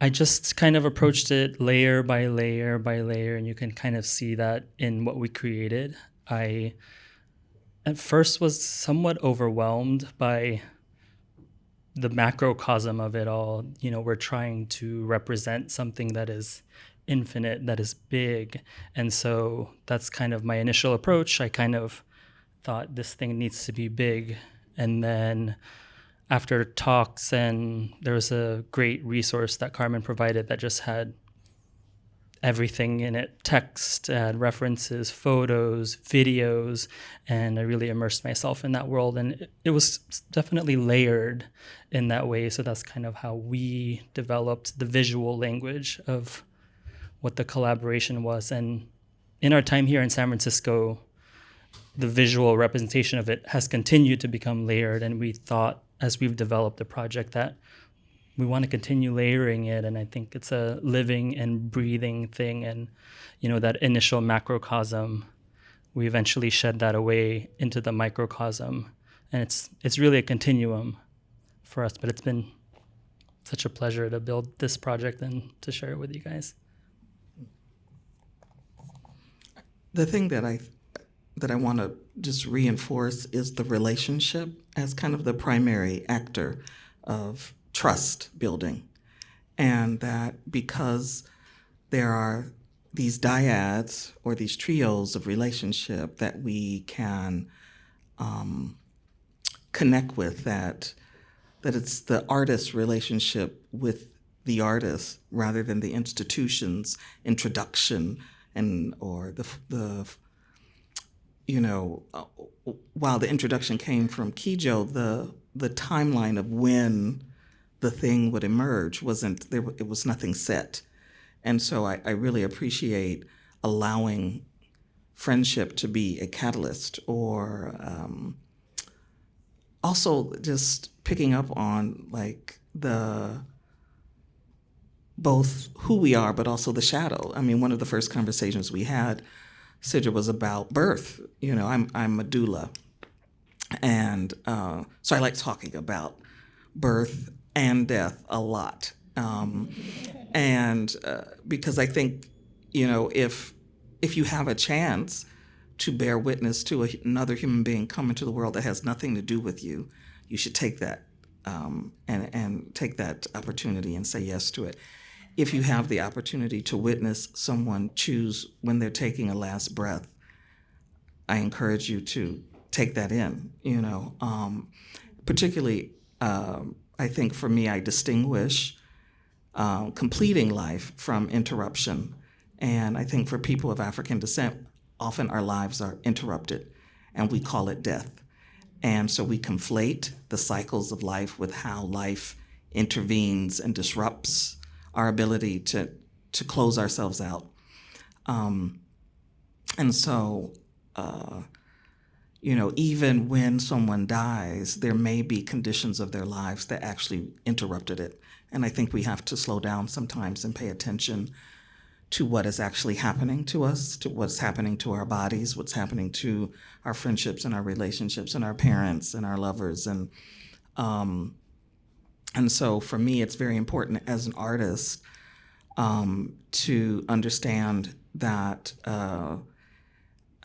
Speaker 7: I just kind of approached it layer by layer by layer, and you can kind of see that in what we created. I at first was somewhat overwhelmed by the macrocosm of it all. We're trying to represent something that is infinite, that is big. And so that's kind of my initial approach. I kind of thought this thing needs to be big. And then after talks, and there was a great resource that Carmen provided that just had everything in it, text, had references, photos, videos, and I really immersed myself in that world. And it was definitely layered in that way. So that's kind of how we developed the visual language of what the collaboration was. And in our time here in San Francisco, the visual representation of it has continued to become layered. And we thought, as we've developed the project, that we want to continue layering it. And I think it's a living and breathing thing. And, that initial macrocosm, we eventually shed that away into the microcosm. And it's really a continuum for us, but it's been such a pleasure to build this project and to share it with you guys.
Speaker 4: The thing that I want to just reinforce is the relationship as kind of the primary actor of trust building. And that because there are these dyads or these trios of relationship that we can connect with, that that it's the artist's relationship with the artist rather than the institution's introduction or while the introduction came from Kijo, the timeline of when the thing would emerge wasn't there. It was nothing set, and so I really appreciate allowing friendship to be a catalyst, or also just picking up on like both who we are, but also the shadow. I mean, one of the first conversations we had, Sidra, was about birth. I'm a doula. And so I like talking about birth and death a lot. Because I think, if you have a chance to bear witness to another human being come into the world that has nothing to do with you, you should take that and take that opportunity and say yes to it. If you have the opportunity to witness someone choose when they're taking a last breath, I encourage you to take that in, particularly, I think for me, I distinguish completing life from interruption. And I think for people of African descent, often our lives are interrupted and we call it death. And so we conflate the cycles of life with how life intervenes and disrupts our ability to close ourselves out. And so, even when someone dies, there may be conditions of their lives that actually interrupted it. And I think we have to slow down sometimes and pay attention to what is actually happening to us, to what's happening to our bodies, what's happening to our friendships and our relationships and our parents and our lovers. And so for me, it's very important as an artist to understand that I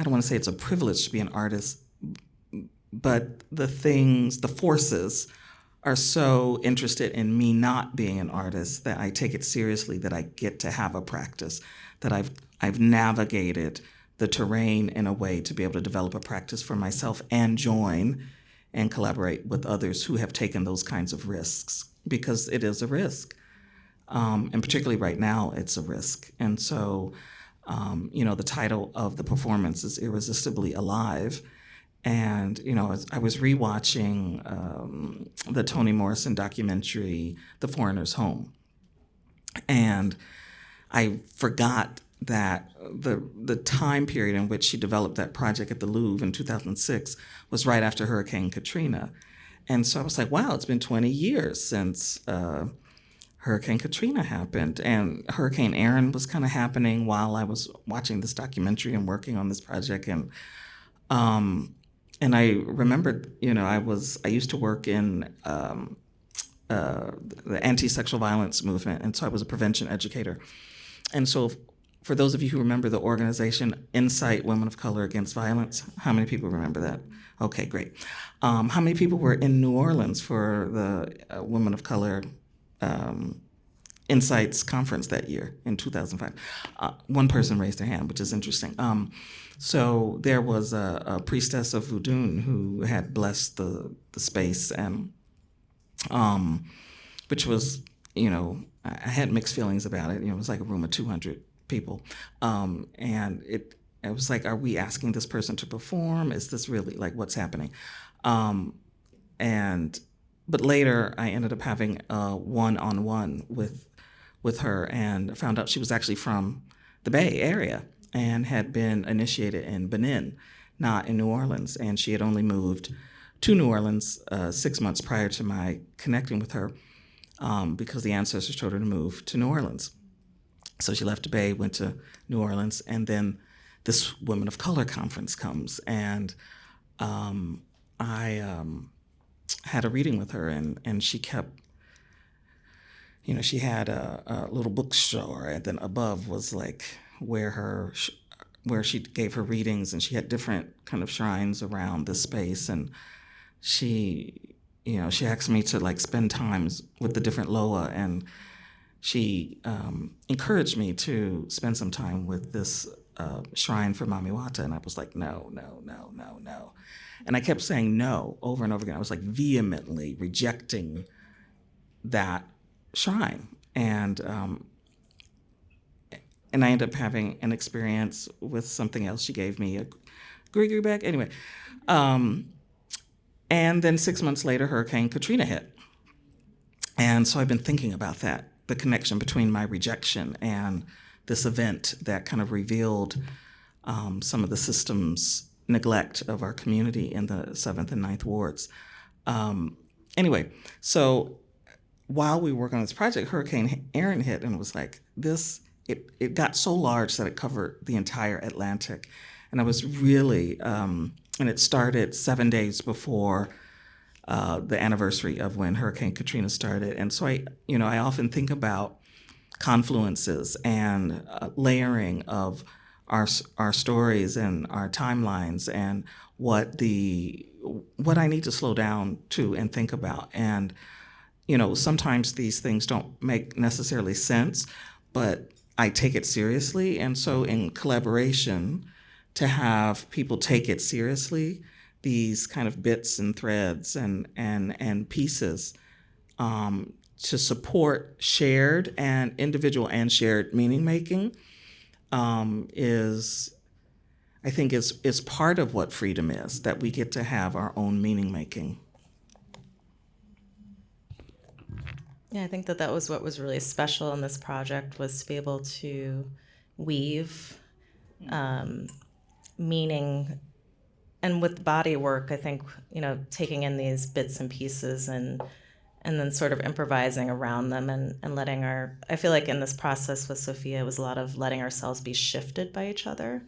Speaker 4: don't want to say it's a privilege to be an artist, but the forces are so interested in me not being an artist that I take it seriously, that I get to have a practice, that I've navigated the terrain in a way to be able to develop a practice for myself and join and collaborate with others who have taken those kinds of risks, because it is a risk. And particularly right now, it's a risk. And so, the title of the performance is Irresistibly Alive. And, I was rewatching the Toni Morrison documentary, The Foreigner's Home. And I forgot that the time period in which she developed that project at the Louvre in 2006 was right after Hurricane Katrina. And so I was like, wow, it's been 20 years since Hurricane Katrina happened. And Hurricane Aaron was kind of happening while I was watching this documentary and working on this project. And I remembered, I used to work in the anti-sexual violence movement, and so I was a prevention educator. And so for those of you who remember the organization Insight Women of Color Against Violence, how many people remember that? Okay, great. How many people were in New Orleans for the Women of Color Insights conference that year in 2005? One person raised their hand, which is interesting. So there was a priestess of Voodoo who had blessed the space, and which was, I had mixed feelings about it. It was like a room of 200 people. And it was like, are we asking this person to perform? Is this really like what's happening? But later I ended up having a one-on-one with her, and found out she was actually from the Bay Area and had been initiated in Benin, not in New Orleans. And she had only moved to New Orleans 6 months prior to my connecting with her, because the ancestors told her to move to New Orleans. So she left the Bay, went to New Orleans, and then this Women of Color conference comes. And I had a reading with her, and she kept, she had a little bookstore, and then above was like where she gave her readings, and she had different kind of shrines around the space. And she asked me to like spend times with the different Loa, and she encouraged me to spend some time with this shrine for Mami Wata, and I was like, no, no, no, no, no. And I kept saying no over and over again. I was like vehemently rejecting that shrine. And I ended up having an experience with something else. She gave me a gree bag. Anyway, and then 6 months later, Hurricane Katrina hit. And so I've been thinking about that, the connection between my rejection and this event that kind of revealed some of the system's neglect of our community in the 7th and 9th wards. Anyway, so while we were working on this project, Hurricane Erin hit, and it was like this, it got so large that it covered the entire Atlantic. And I was really, and it started 7 days before the anniversary of when Hurricane Katrina started. And so I often think about confluences and layering of our stories and our timelines, and what I need to slow down to and think about. And sometimes these things don't make necessarily sense, but I take it seriously. And so in collaboration, to have people take it seriously, these kind of bits and threads and pieces to support shared and individual and shared meaning making is part of what freedom is, that we get to have our own meaning making.
Speaker 5: Yeah, I think that was what was really special in this project, was to be able to weave meaning. And with body work, I think, taking in these bits and pieces and then sort of improvising around them and letting I feel like in this process with Sophia, it was a lot of letting ourselves be shifted by each other.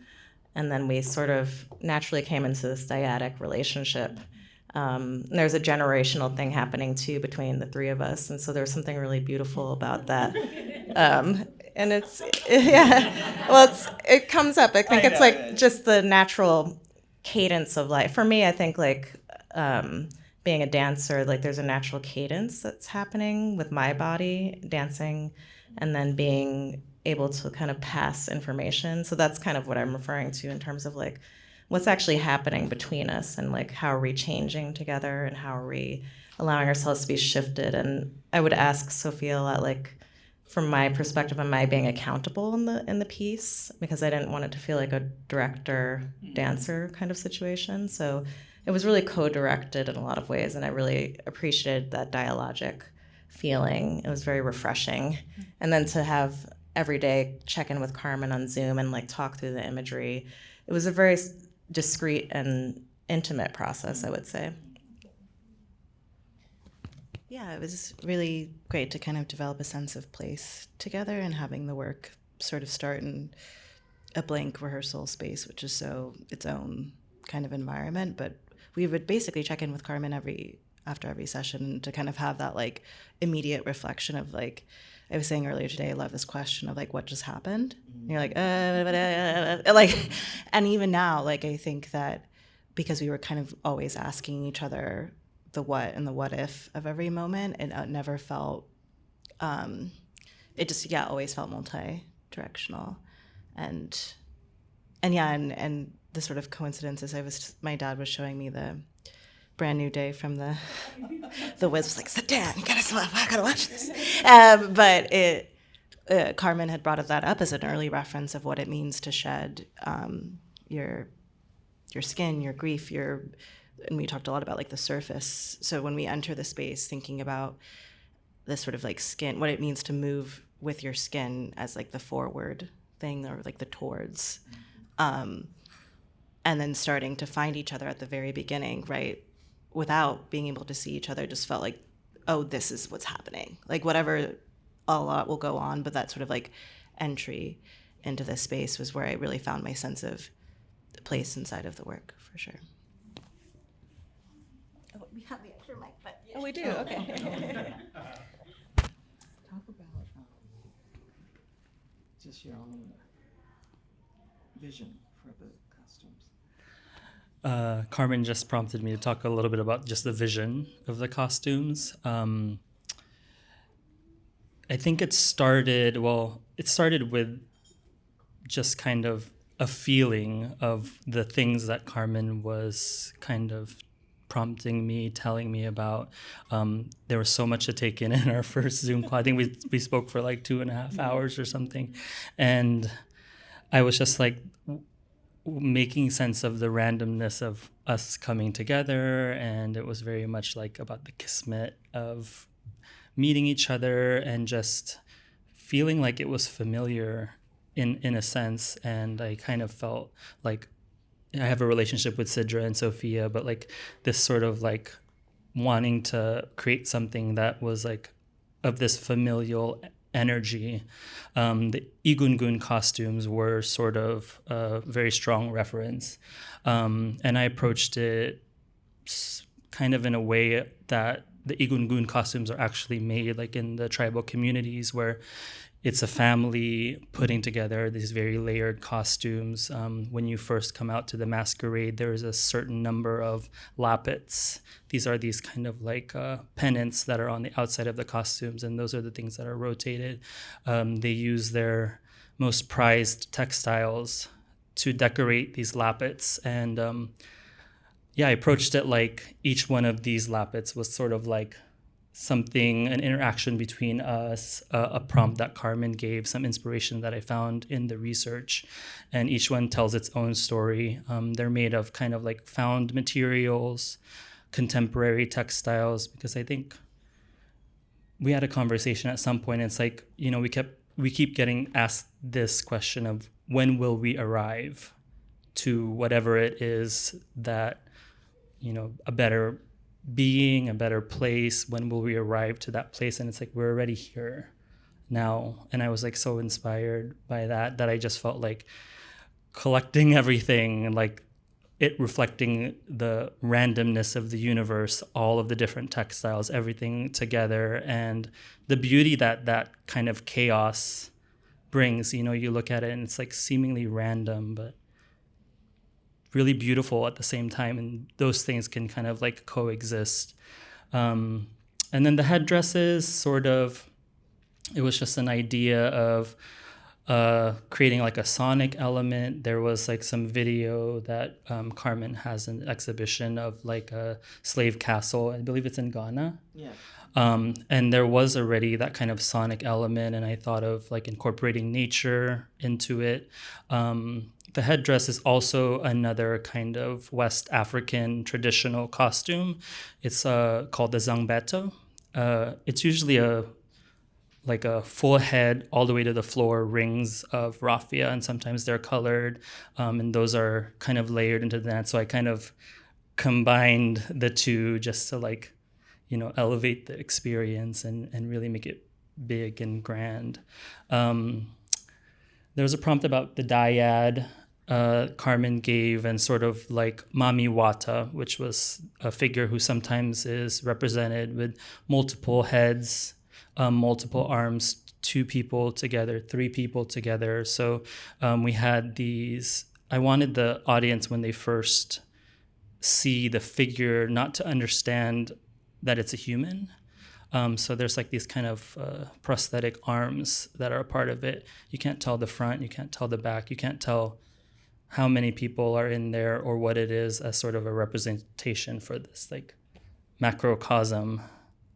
Speaker 5: And then we sort of naturally came into this dyadic relationship. There's a generational thing happening too between the three of us. And so there's something really beautiful about that. And it's, yeah, well, it comes up. I think it's like just the natural cadence of life. For me, I think like being a dancer, like there's a natural cadence that's happening with my body dancing, and then being able to kind of pass information. So that's kind of what I'm referring to in terms of like what's actually happening between us, and like how are we changing together, and how are we allowing ourselves to be shifted. And I would ask Sophia a lot, like, from my perspective, am I being accountable in the piece? Because I didn't want it to feel like a director-dancer kind of situation. So it was really co-directed in a lot of ways, and I really appreciated that dialogic feeling. It was very refreshing. And then to have every day check in with Carmen on Zoom and like talk through the imagery, it was a very discreet and intimate process, I would say.
Speaker 6: Yeah, it was really great to kind of develop a sense of place together, and having the work sort of start in a blank rehearsal space, which is so its own kind of environment. But we would basically check in with Carmen after every session to kind of have that like immediate reflection of like, I was saying earlier today, I love this question of like, what just happened? And you're like, like, and even now, like, I think that because we were kind of always asking each other the what and the what if of every moment, and it never felt, it just, always felt multi-directional. And the sort of coincidences, my dad was showing me the Brand New Day from the Wiz, was like, sit down, I gotta watch this. But Carmen had brought that up as an early reference of what it means to shed your skin, your grief, and we talked a lot about like the surface. So when we enter the space, thinking about this sort of like skin, what it means to move with your skin as like the forward thing, or like the towards, and then starting to find each other at the very beginning, right? Without being able to see each other, just felt like, oh, this is what's happening. Like whatever, a lot will go on, but that sort of like entry into this space was where I really found my sense of place inside of the work, for sure. Oh, we have the extra mic, but oh, we do. Okay.
Speaker 4: Talk about just your own vision for the costumes.
Speaker 7: Carmen just prompted me to talk a little bit about just the vision of the costumes. I think it started with just kind of a feeling of the things that Carmen was kind of prompting me, telling me about. There was so much to take in our first Zoom call. I think we spoke for like 2.5 hours or something. And I was just like making sense of the randomness of us coming together. And it was very much like about the kismet of meeting each other and just feeling like it was familiar in a sense. And I kind of felt like I have a relationship with Sidra and Sophia, but like this sort of like wanting to create something that was like of this familial energy. The Igungun costumes were sort of a very strong reference. And I approached it kind of in a way that the Igungun costumes are actually made like in the tribal communities, where it's a family putting together these very layered costumes. When you first come out to the masquerade, there is a certain number of lappets. These are these kind of like pennants that are on the outside of the costumes, and those are the things that are rotated. They use their most prized textiles to decorate these lappets. And I approached it like each one of these lappets was sort of like something, an interaction between us, a prompt that Carmen gave, some inspiration that I found in the research, and each one tells its own story. They're made of kind of like found materials, contemporary textiles, because I think we had a conversation at some point, and it's like, we keep getting asked this question of when will we arrive to whatever it is that, a better being, a better place. When will we arrive to that place? And it's like, we're already here now. And I was like so inspired by that I just felt like collecting everything and like it reflecting the randomness of the universe, all of the different textiles, everything together, and the beauty that kind of chaos brings. You look at it and it's like seemingly random, but really beautiful at the same time, and those things can kind of like coexist. And then the headdresses, sort of, it was just an idea of creating like a sonic element. There was like some video that Carmen has an exhibition of like a slave castle. I believe it's in Ghana.
Speaker 6: Yeah.
Speaker 7: And there was already that kind of sonic element, and I thought of like incorporating nature into it. The headdress is also another kind of West African traditional costume. It's called the zangbeto. It's usually a full head all the way to the floor, rings of raffia, and sometimes they're colored, and those are kind of layered into that. So I kind of combined the two just to like, elevate the experience and really make it big and grand. There was a prompt about the dyad Carmen gave, and sort of like Mami Wata, which was a figure who sometimes is represented with multiple heads, multiple arms, 2 people together, 3 people together. So we had these, I wanted the audience, when they first see the figure, not to understand that it's a human. So there's like these kind of prosthetic arms that are a part of it. You can't tell the front, you can't tell the back, you can't tell how many people are in there or what it is, as sort of a representation for this like macrocosm.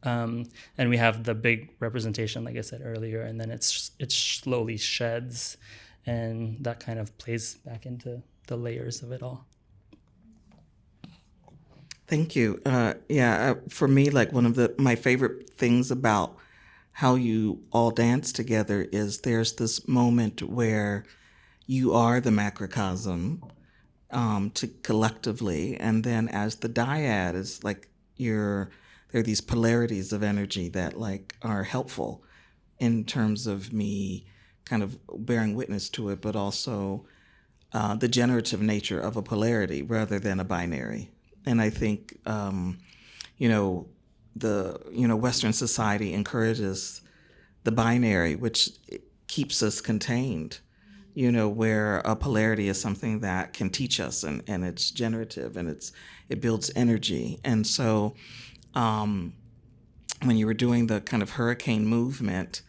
Speaker 7: And we have the big representation, like I said earlier, and then it slowly sheds, and that kind of plays back into the layers of it all.
Speaker 4: Thank you. For me, like one of my favorite things about how you all dance together is there's this moment where you are the macrocosm collectively, and then as the dyad is like there are these polarities of energy that like are helpful in terms of me kind of bearing witness to it, but also the generative nature of a polarity rather than a binary. And I think, Western society encourages the binary, which keeps us contained, where a polarity is something that can teach us, and it's generative, and it builds energy. And so when you were doing the kind of hurricane movement,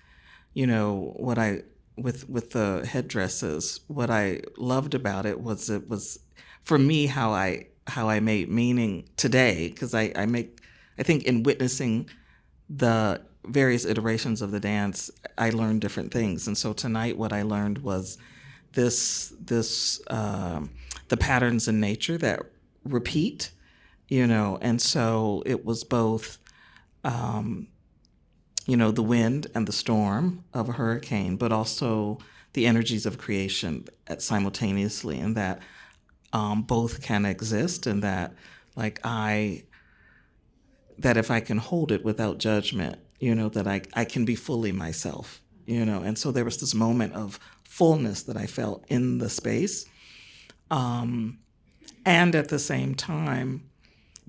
Speaker 4: what I with the headdresses, what I loved about it was for me how I made meaning today, because I think in witnessing the various iterations of the dance, I learned different things. And so tonight what I learned was the patterns in nature that repeat, and so it was both the wind and the storm of a hurricane, but also the energies of creation simultaneously, and that both can exist, and that that if I can hold it without judgment, that I can be fully myself, and so there was this moment of fullness that I felt in the space, and at the same time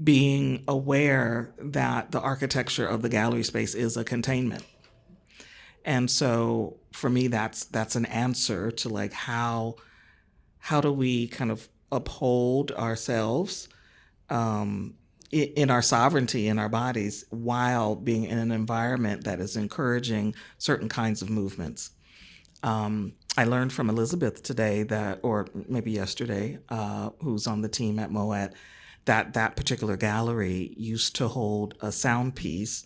Speaker 4: being aware that the architecture of the gallery space is a containment. And so for me, that's an answer to how do we kind of uphold ourselves in our sovereignty in our bodies while being in an environment that is encouraging certain kinds of movements. I learned from Elizabeth today or maybe yesterday, who's on the team at Moet, that particular gallery used to hold a sound piece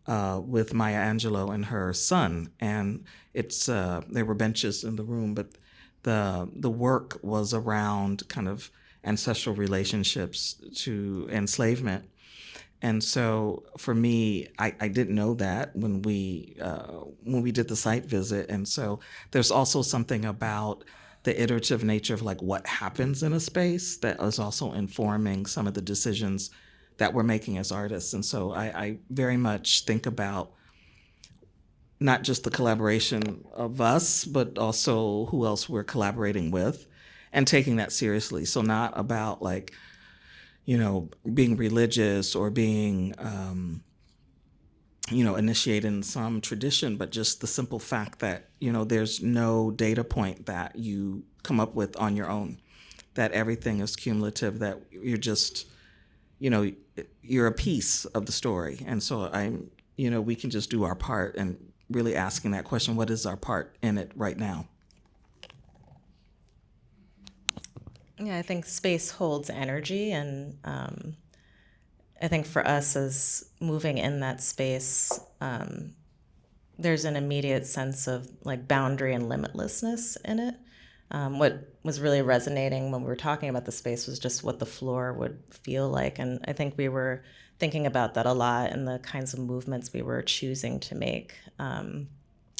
Speaker 4: with Maya Angelou and her son, and there were benches in the room, but the work was around kind of ancestral relationships to enslavement. And so for me, I didn't know that when we did the site visit, and so there's also something about the iterative nature of what happens in a space that is also informing some of the decisions that we're making as artists. And so I very much think about not just the collaboration of us, but also who else we're collaborating with and taking that seriously. So not about being religious or being, initiated in some tradition, but just the simple fact that, there's no data point that you come up with on your own, that everything is cumulative, that you're just, you're a piece of the story. And so we can just do our part, and really asking that question, what is our part in it right now?
Speaker 5: Yeah, I think space holds energy, and I think for us as moving in that space, there's an immediate sense of boundary and limitlessness in it. What was really resonating when we were talking about the space was just what the floor would feel like, and I think we were thinking about that a lot in the kinds of movements we were choosing to make.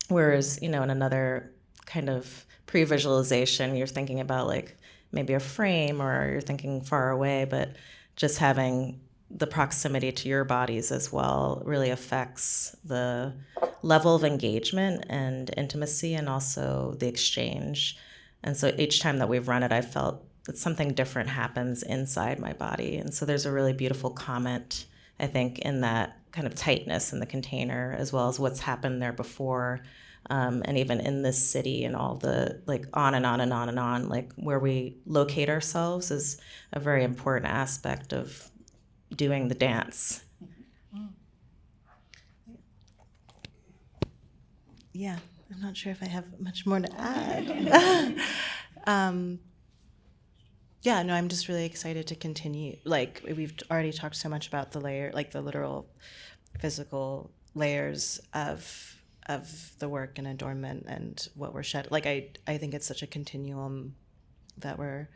Speaker 5: Whereas, in another kind of pre-visualization, you're thinking about maybe a frame, or you're thinking far away, but just having the proximity to your bodies as well really affects the level of engagement and intimacy, and also the exchange. And so each time that we've run it, I've felt that something different happens inside my body. And so there's a really beautiful comment, I think, in that kind of tightness in the container, as well as what's happened there before. And even in this city, and all the on and on and on and on, where we locate ourselves is a very important aspect of doing the dance.
Speaker 6: Yeah, I'm not sure if I have much more to add. Yeah, no, I'm just really excited to continue. We've already talked so much about the the literal physical layers of the work and adornment and what we're shed. I think it's such a continuum that we're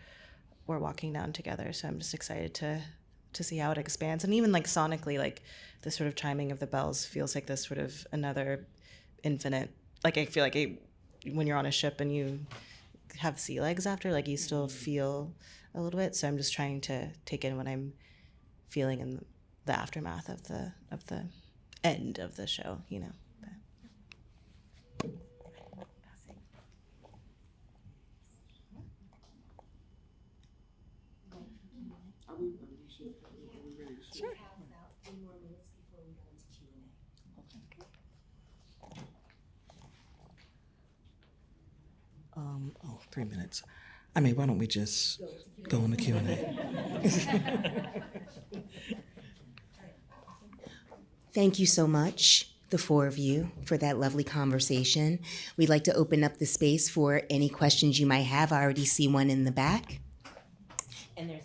Speaker 6: walking down together. So I'm just excited to see how it expands. And even sonically, the sort of chiming of the bells feels like this sort of another infinite, I feel when you're on a ship and you have sea legs after, you still feel a little bit. So I'm just trying to take in what I'm feeling in the aftermath of the end of the show,
Speaker 3: Sure.
Speaker 4: 3 minutes. Why don't we just go in the Q&A?
Speaker 3: Thank you so much. the four of you, for that lovely conversation. We'd like to open up the space for any questions you might have. I already see one in the back. And there's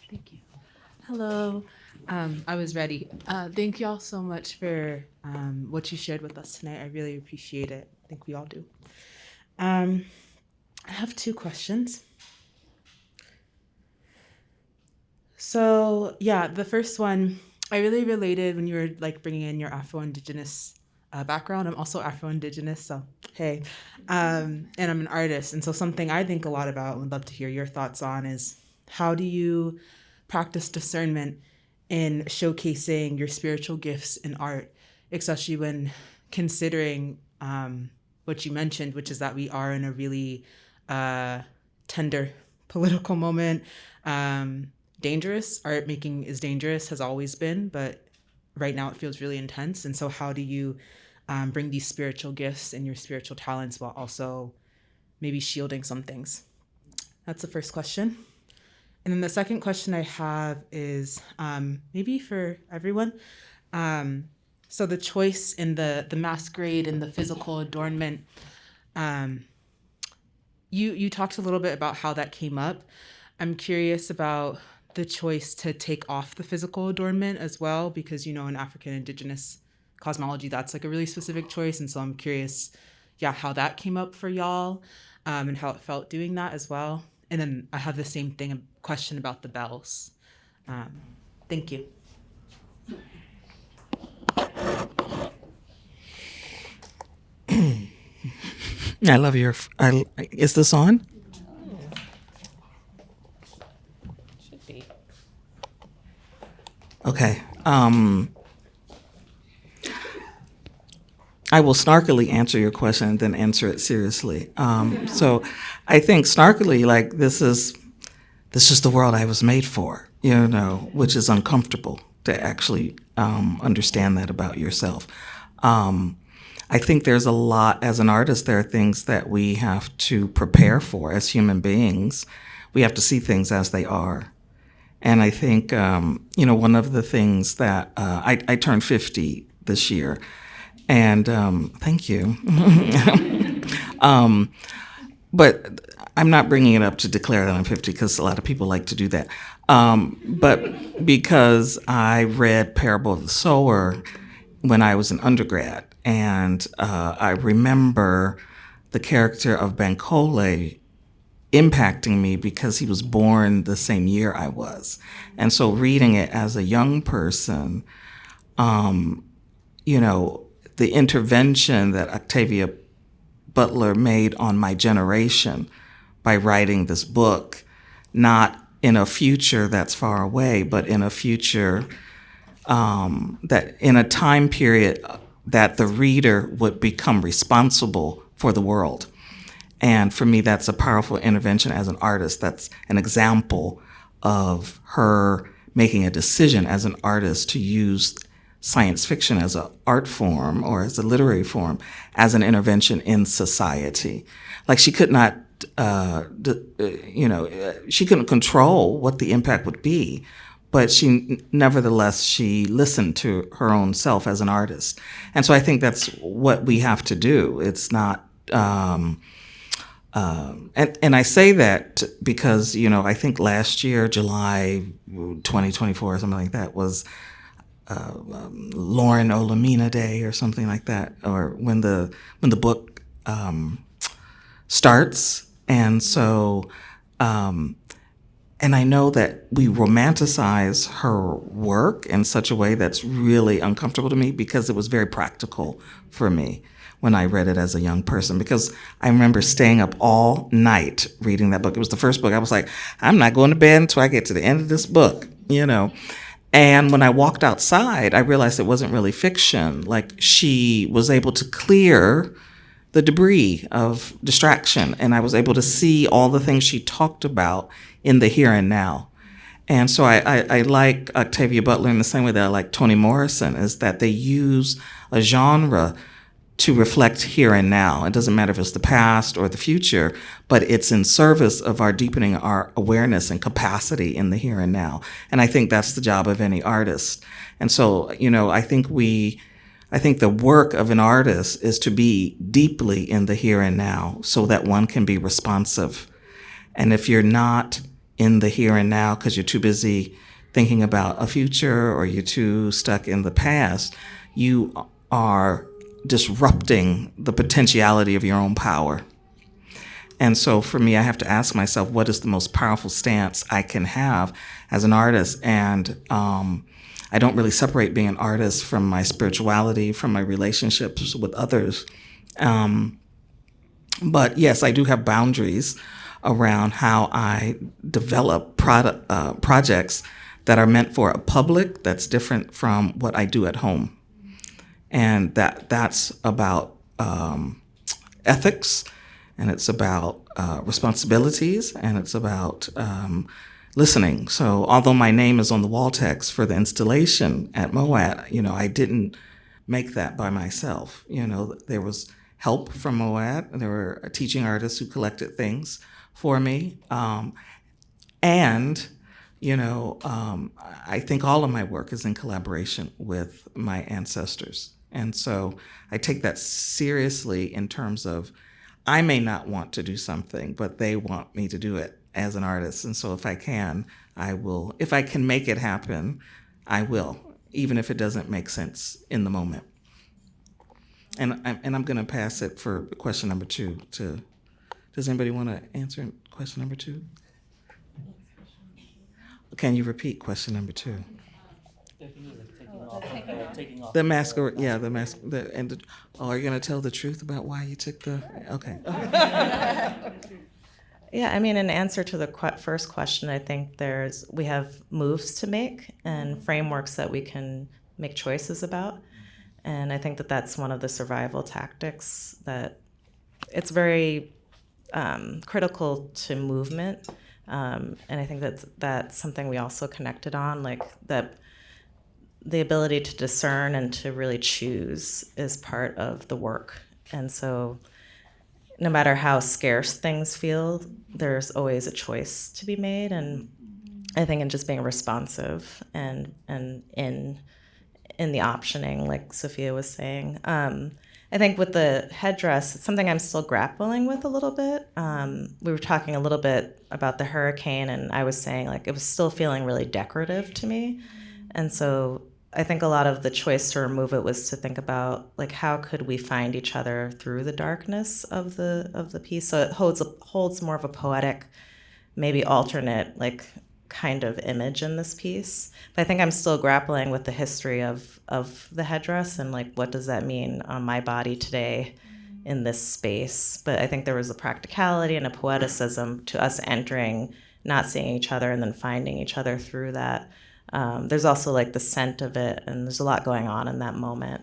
Speaker 8: Thank you. Hello. I was ready. Thank y'all so much for what you shared with us tonight. I really appreciate it. I think we all do. I have two questions. So yeah, the first one, I really related when you were like bringing in your Afro-Indigenous background. I'm also Afro-Indigenous, so hey. And I'm an artist. And so something I think a lot about and would love to hear your thoughts on is how do you practice discernment in showcasing your spiritual gifts in art, especially when considering what you mentioned, which is that we are in a really tender political moment. Dangerous. Art making is dangerous, has always been, but right now it feels really intense. And so how do you bring these spiritual gifts and your spiritual talents while also maybe shielding some things? That's the first question. And then the second question I have is maybe for everyone. So the choice in the masquerade and the physical adornment, you talked a little bit about how that came up. I'm curious about the choice to take off the physical adornment as well, because, you know, in African Indigenous cosmology, that's like a really specific choice. And so I'm curious, how that came up for y'all and how it felt doing that as well. And then I have the same thing, a question about the bells. Thank you.
Speaker 4: I love your. Is this on?
Speaker 5: Should be.
Speaker 4: Okay. I will snarkily answer your question and then answer it seriously. So I think snarkily, like, this is the world I was made for, which is uncomfortable to actually understand that about yourself. I think there's a lot, as an artist, there are things that we have to prepare for as human beings. We have to see things as they are. And I think, one of the things that I turned 50 this year, and thank you. But I'm not bringing it up to declare that I'm 50 because a lot of people like to do that. But because I read Parable of the Sower when I was an undergrad, and I remember the character of Bankole impacting me because he was born the same year I was. And so reading it as a young person, the intervention that Octavia Butler made on my generation by writing this book, not in a future that's far away, but in a future that in a time period that the reader would become responsible for the world. And for me, that's a powerful intervention as an artist. That's an example of her making a decision as an artist to use science fiction as an art form or as a literary form as an intervention in society. Like, she could not, she couldn't control what the impact would be, but nevertheless, she listened to her own self as an artist. And so I think that's what we have to do. It's not, and I say that because, I think last year, July 2024 or something like that, was Lauren Olamina Day or something like that, or when the book starts. And so, and I know that we romanticize her work in such a way that's really uncomfortable to me, because it was very practical for me when I read it as a young person, because I remember staying up all night reading that book. It was the first book. I was like, I'm not going to bed until I get to the end of this book, And when I walked outside, I realized it wasn't really fiction. Like, she was able to clear the debris of distraction, and I was able to see all the things she talked about in the here and now. And so I like Octavia Butler in the same way that I like Toni Morrison, is that they use a genre to reflect here and now. It doesn't matter if it's the past or the future, but it's in service of our deepening our awareness and capacity in the here and now. And I think that's the job of any artist. And so, I think the work of an artist is to be deeply in the here and now so that one can be responsive. And if you're not in the here and now because you're too busy thinking about a future or you're too stuck in the past, you are disrupting the potentiality of your own power. And so for me, I have to ask myself, what is the most powerful stance I can have as an artist? And I don't really separate being an artist from my spirituality, from my relationships with others. But yes, I do have boundaries around how I develop projects that are meant for a public that's different from what I do at home. And that's about ethics, and it's about responsibilities, and it's about listening. So although my name is on the wall text for the installation at MOAT, I didn't make that by myself. There was help from MOAT. There were teaching artists who collected things for me. I think all of my work is in collaboration with my ancestors. And so I take that seriously in terms of I may not want to do something, but they want me to do it as an artist. And so if I can, I will. If I can make it happen, I will, even if it doesn't make sense in the moment. And I'm going to pass it for question number 2 to, does anybody want to answer question number 2? Can you repeat question number 2? The masquerade, yeah, the mask. Are you going to tell the truth about why you took the? Okay.
Speaker 5: Yeah, I mean, in answer to the first question, I think we have moves to make and frameworks that we can make choices about, and I think that that's one of the survival tactics that it's very critical to movement, and I think that's something we also connected on, like that. The ability to discern and to really choose is part of the work. And so no matter how scarce things feel, there's always a choice to be made. And I think in just being responsive and in the optioning, like Sophia was saying. I think with the headdress, it's something I'm still grappling with a little bit. We were talking a little bit about the hurricane, and I was saying like it was still feeling really decorative to me. And so I think a lot of the choice to remove it was to think about like how could we find each other through the darkness of the piece. So it holds more of a poetic, maybe alternate like kind of image in this piece. But I think I'm still grappling with the history of the headdress and like what does that mean on my body today in this space. But I think there was a practicality and a poeticism to us entering, not seeing each other, and then finding each other through that. There's also like the scent of it, and there's a lot going on in that moment.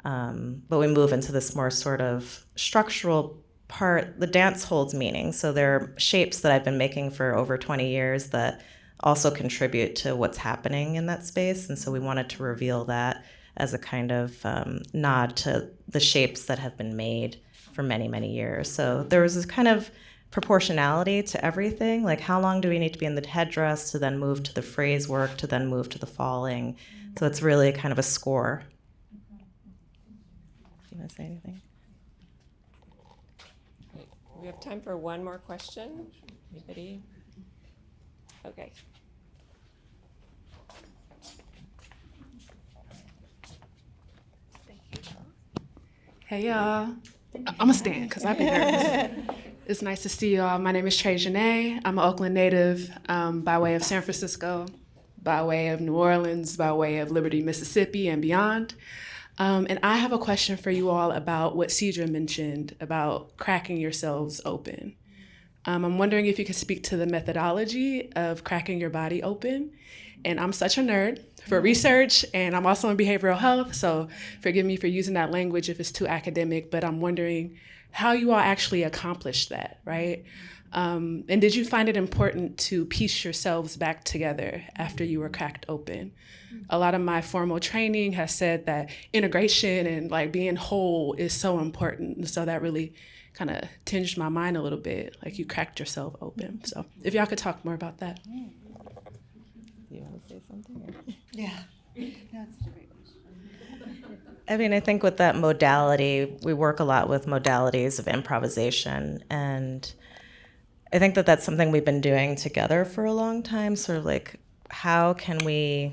Speaker 5: But we move into this more sort of structural part. The dance holds meaning. So there are shapes that I've been making for over 20 years that also contribute to what's happening in that space. And so we wanted to reveal that as a kind of nod to the shapes that have been made for many, many years. So there was this kind of proportionality to everything. Like how long do we need to be in the headdress to then move to the phrase work, to then move to the falling? So it's really kind of a score. Do you want to say anything?
Speaker 9: We have time for one more question. Anybody? Okay.
Speaker 10: Hey y'all, I'm gonna stand because I've been nervous. It's nice to see y'all. My name is Trey Janae. I'm an Oakland native by way of San Francisco, by way of New Orleans, by way of Liberty, Mississippi, and beyond. And I have a question for you all about what Sidra mentioned about cracking yourselves open. I'm wondering if you could speak to the methodology of cracking your body open And I'm such a nerd for research, and I'm also in behavioral health, so forgive me for using that language if it's too academic, but I'm wondering how you all actually accomplished that, right? And did you find it important to piece yourselves back together after you were cracked open? A lot of my formal training has said that integration and like being whole is so important. And so that really kind of tinged my mind a little bit, like you cracked yourself open. So if y'all could talk more about that.
Speaker 5: You want to say something?
Speaker 6: Yeah. No, it's such a great question.
Speaker 5: I mean, I think with that modality, we work a lot with modalities of improvisation. And I think that that's something we've been doing together for a long time, sort of like how can we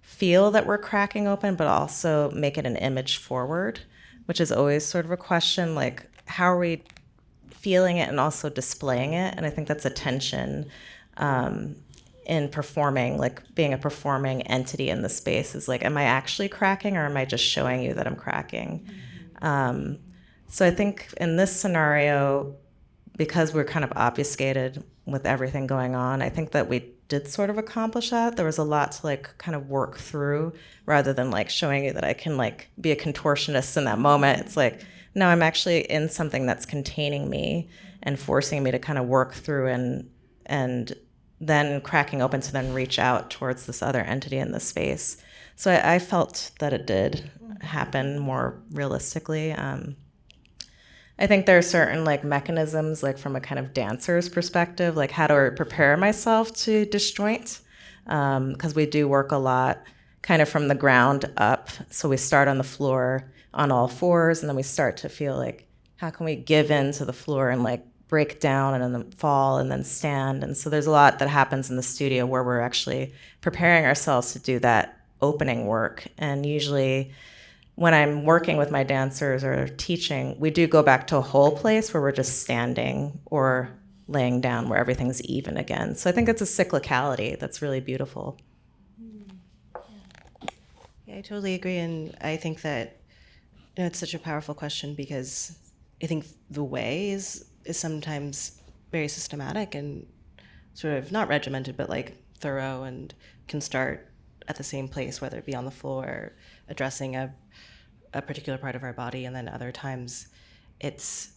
Speaker 5: feel that we're cracking open, but also make it an image forward, which is always sort of a question, like how are we feeling it and also displaying it? And I think that's a tension in performing, like being a performing entity in the space is like, am I actually cracking or am I just showing you that I'm cracking? So I think in this scenario, because we're kind of obfuscated with everything going on, I think that we did sort of accomplish that. There was a lot to like kind of work through rather than like showing you that I can like be a contortionist in that moment. It's like, no, I'm actually in something that's containing me and forcing me to kind of work through and then cracking open to then reach out towards this other entity in the space. So I felt that it did happen more realistically. I think there are certain like mechanisms, like from a kind of dancer's perspective, like how do I prepare myself to disjoint? Because we do work a lot kind of from the ground up. So we start on the floor on all fours, and then we start to feel like, how can we give in to the floor and like break down and then fall and then stand? And so there's a lot that happens in the studio where we're actually preparing ourselves to do that opening work. And usually when I'm working with my dancers or teaching, we do go back to a whole place where we're just standing or laying down where everything's even again. So I think it's a cyclicality that's really beautiful.
Speaker 6: Yeah, I totally agree. And I think that it's such a powerful question because I think the way is sometimes very systematic and sort of not regimented, but like thorough and can start at the same place, whether it be on the floor, addressing a particular part of our body, and then other times it's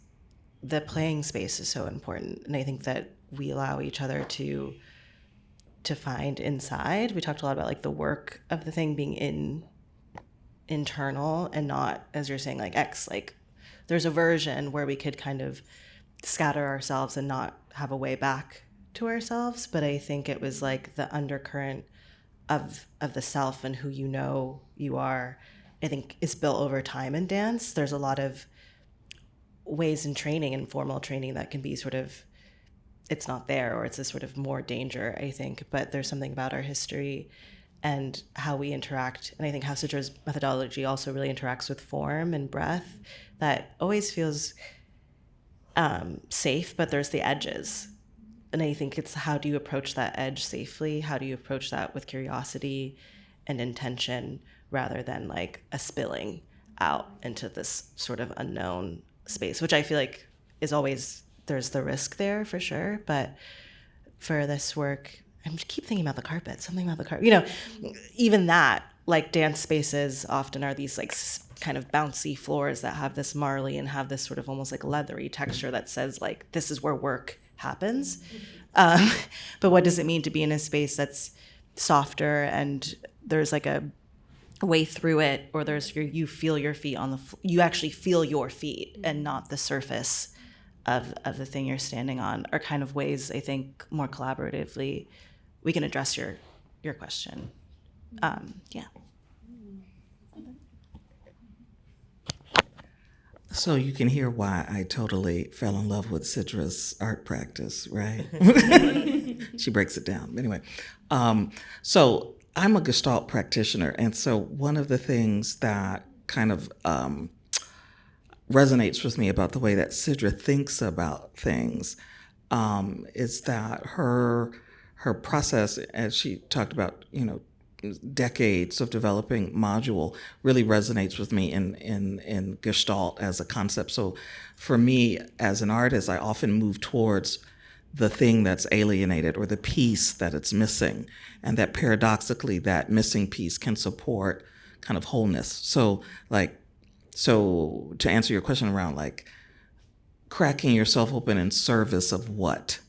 Speaker 6: the playing space is so important. And I think that we allow each other to find inside. We talked a lot about like the work of the thing being internal and not, as you're saying, like like there's a version where we could kind of scatter ourselves and not have a way back to ourselves. But I think it was like the undercurrent of the self and who you are, I think is built over time in dance. There's a lot of ways in training and formal training that can be sort of, it's not there, or it's a sort of more danger, I think. But there's something about our history and how we interact. And I think how Sidra's methodology also really interacts with form and breath that always feels safe, but there's the edges. And I think it's how do you approach that edge safely? How do you approach that with curiosity and intention rather than like a spilling out into this sort of unknown space, which I feel like is always, there's the risk there for sure. But for this work, I keep thinking about the carpet, something about the carpet, even that, like dance spaces often are these like kind of bouncy floors that have this marley and have this sort of almost like leathery texture that says like, this is where work happens. But what does it mean to be in a space that's softer and there's like a way through it, or you feel your feet on you actually feel your feet and not the surface of the thing you're standing on, are kind of ways I think more collaboratively we can address your question. Yeah.
Speaker 4: So you can hear why I totally fell in love with Sidra's art practice, right? She breaks it down. Anyway, so I'm a Gestalt practitioner, and so one of the things that kind of resonates with me about the way that Sidra thinks about things is that her process, as she talked about, decades of developing module, really resonates with me in Gestalt as a concept. So for me as an artist, I often move towards the thing that's alienated or the piece that it's missing, and that paradoxically that missing piece can support kind of wholeness. So to answer your question around like cracking yourself open in service of what,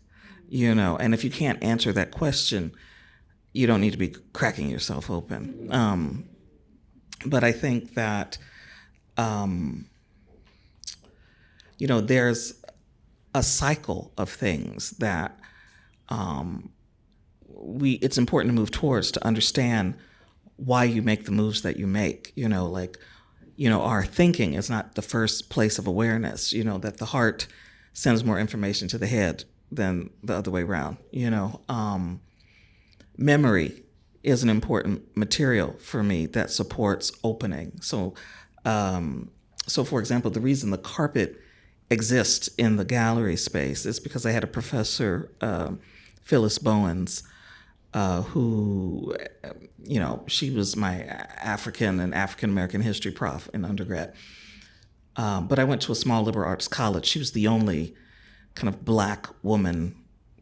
Speaker 4: and if you can't answer that question, you don't need to be cracking yourself open. But I think that, there's a cycle of things that it's important to move towards, to understand why you make the moves that you make. Our thinking is not the first place of awareness, that the heart sends more information to the head than the other way around. Memory is an important material for me that supports opening. So for example, the reason the carpet exists in the gallery space is because I had a professor, Phyllis Bowens, who, she was my African and African American history prof in undergrad. But I went to a small liberal arts college. She was the only kind of Black woman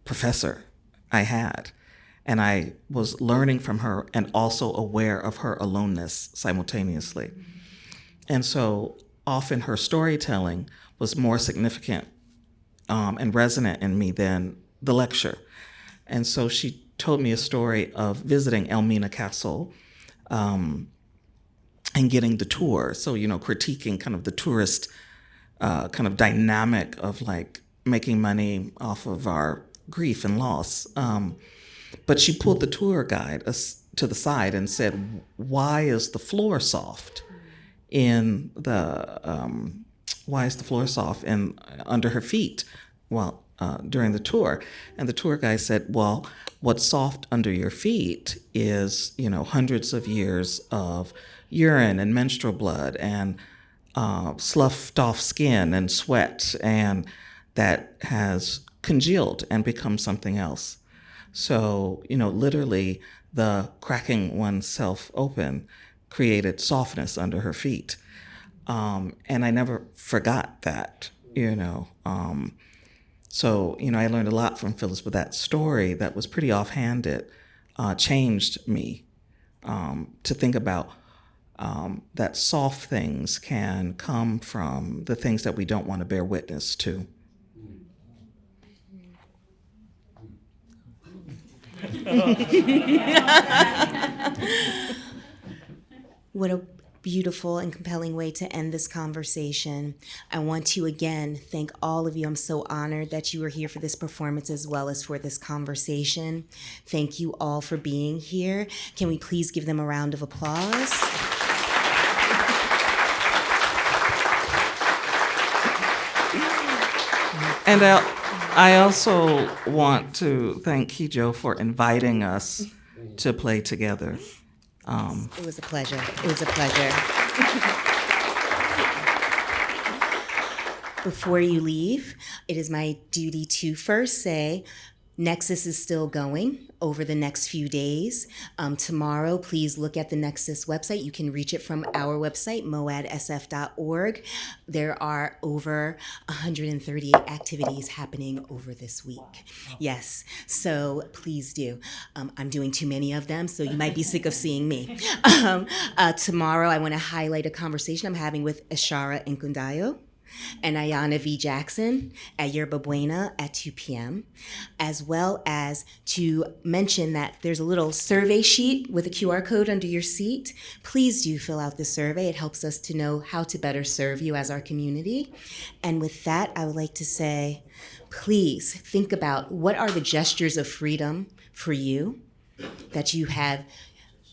Speaker 4: professor I had. And I was learning from her and also aware of her aloneness simultaneously. And so often her storytelling was more significant and resonant in me than the lecture. And so she told me a story of visiting Elmina Castle and getting the tour. So, critiquing kind of the tourist kind of dynamic of like making money off of our grief and loss. But she pulled the tour guide to the side and said, why is the floor soft under her feet during the tour? And the tour guide said, well, what's soft under your feet is, hundreds of years of urine and menstrual blood and sloughed off skin and sweat, and that has congealed and become something else. So, literally the cracking oneself open created softness under her feet. And I never forgot that, So, I learned a lot from Phyllis, but that story that was pretty offhanded changed me to think about that soft things can come from the things that we don't want to bear witness to.
Speaker 3: What a beautiful and compelling way to end this conversation. I want to again thank all of you. I'm so honored that you were here for this performance as well as for this conversation. Thank you all for being here. Can we please give them a round of applause?
Speaker 4: And I also want to thank Kijo for inviting us to play together.
Speaker 3: It was a pleasure. It was a pleasure. Before you leave, it is my duty to first say, Nexus is still going over the next few days. Tomorrow, please look at the Nexus website. You can reach it from our website, moadsf.org. There are over 138 activities happening over this week. Yes, so please do. I'm doing too many of them, so you might be sick of seeing me. Tomorrow, I want to highlight a conversation I'm having with Ishara Nkundayo and Ayana V. Jackson at Yerba Buena at 2 p.m., as well as to mention that there's a little survey sheet with a QR code under your seat. Please do fill out the survey. It helps us to know how to better serve you as our community. And with that, I would like to say, please think about what are the gestures of freedom for you that you have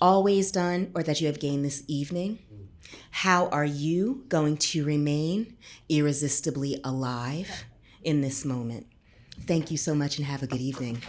Speaker 3: always done or that you have gained this evening. How are you going to remain irresistibly alive in this moment? Thank you so much and have a good evening.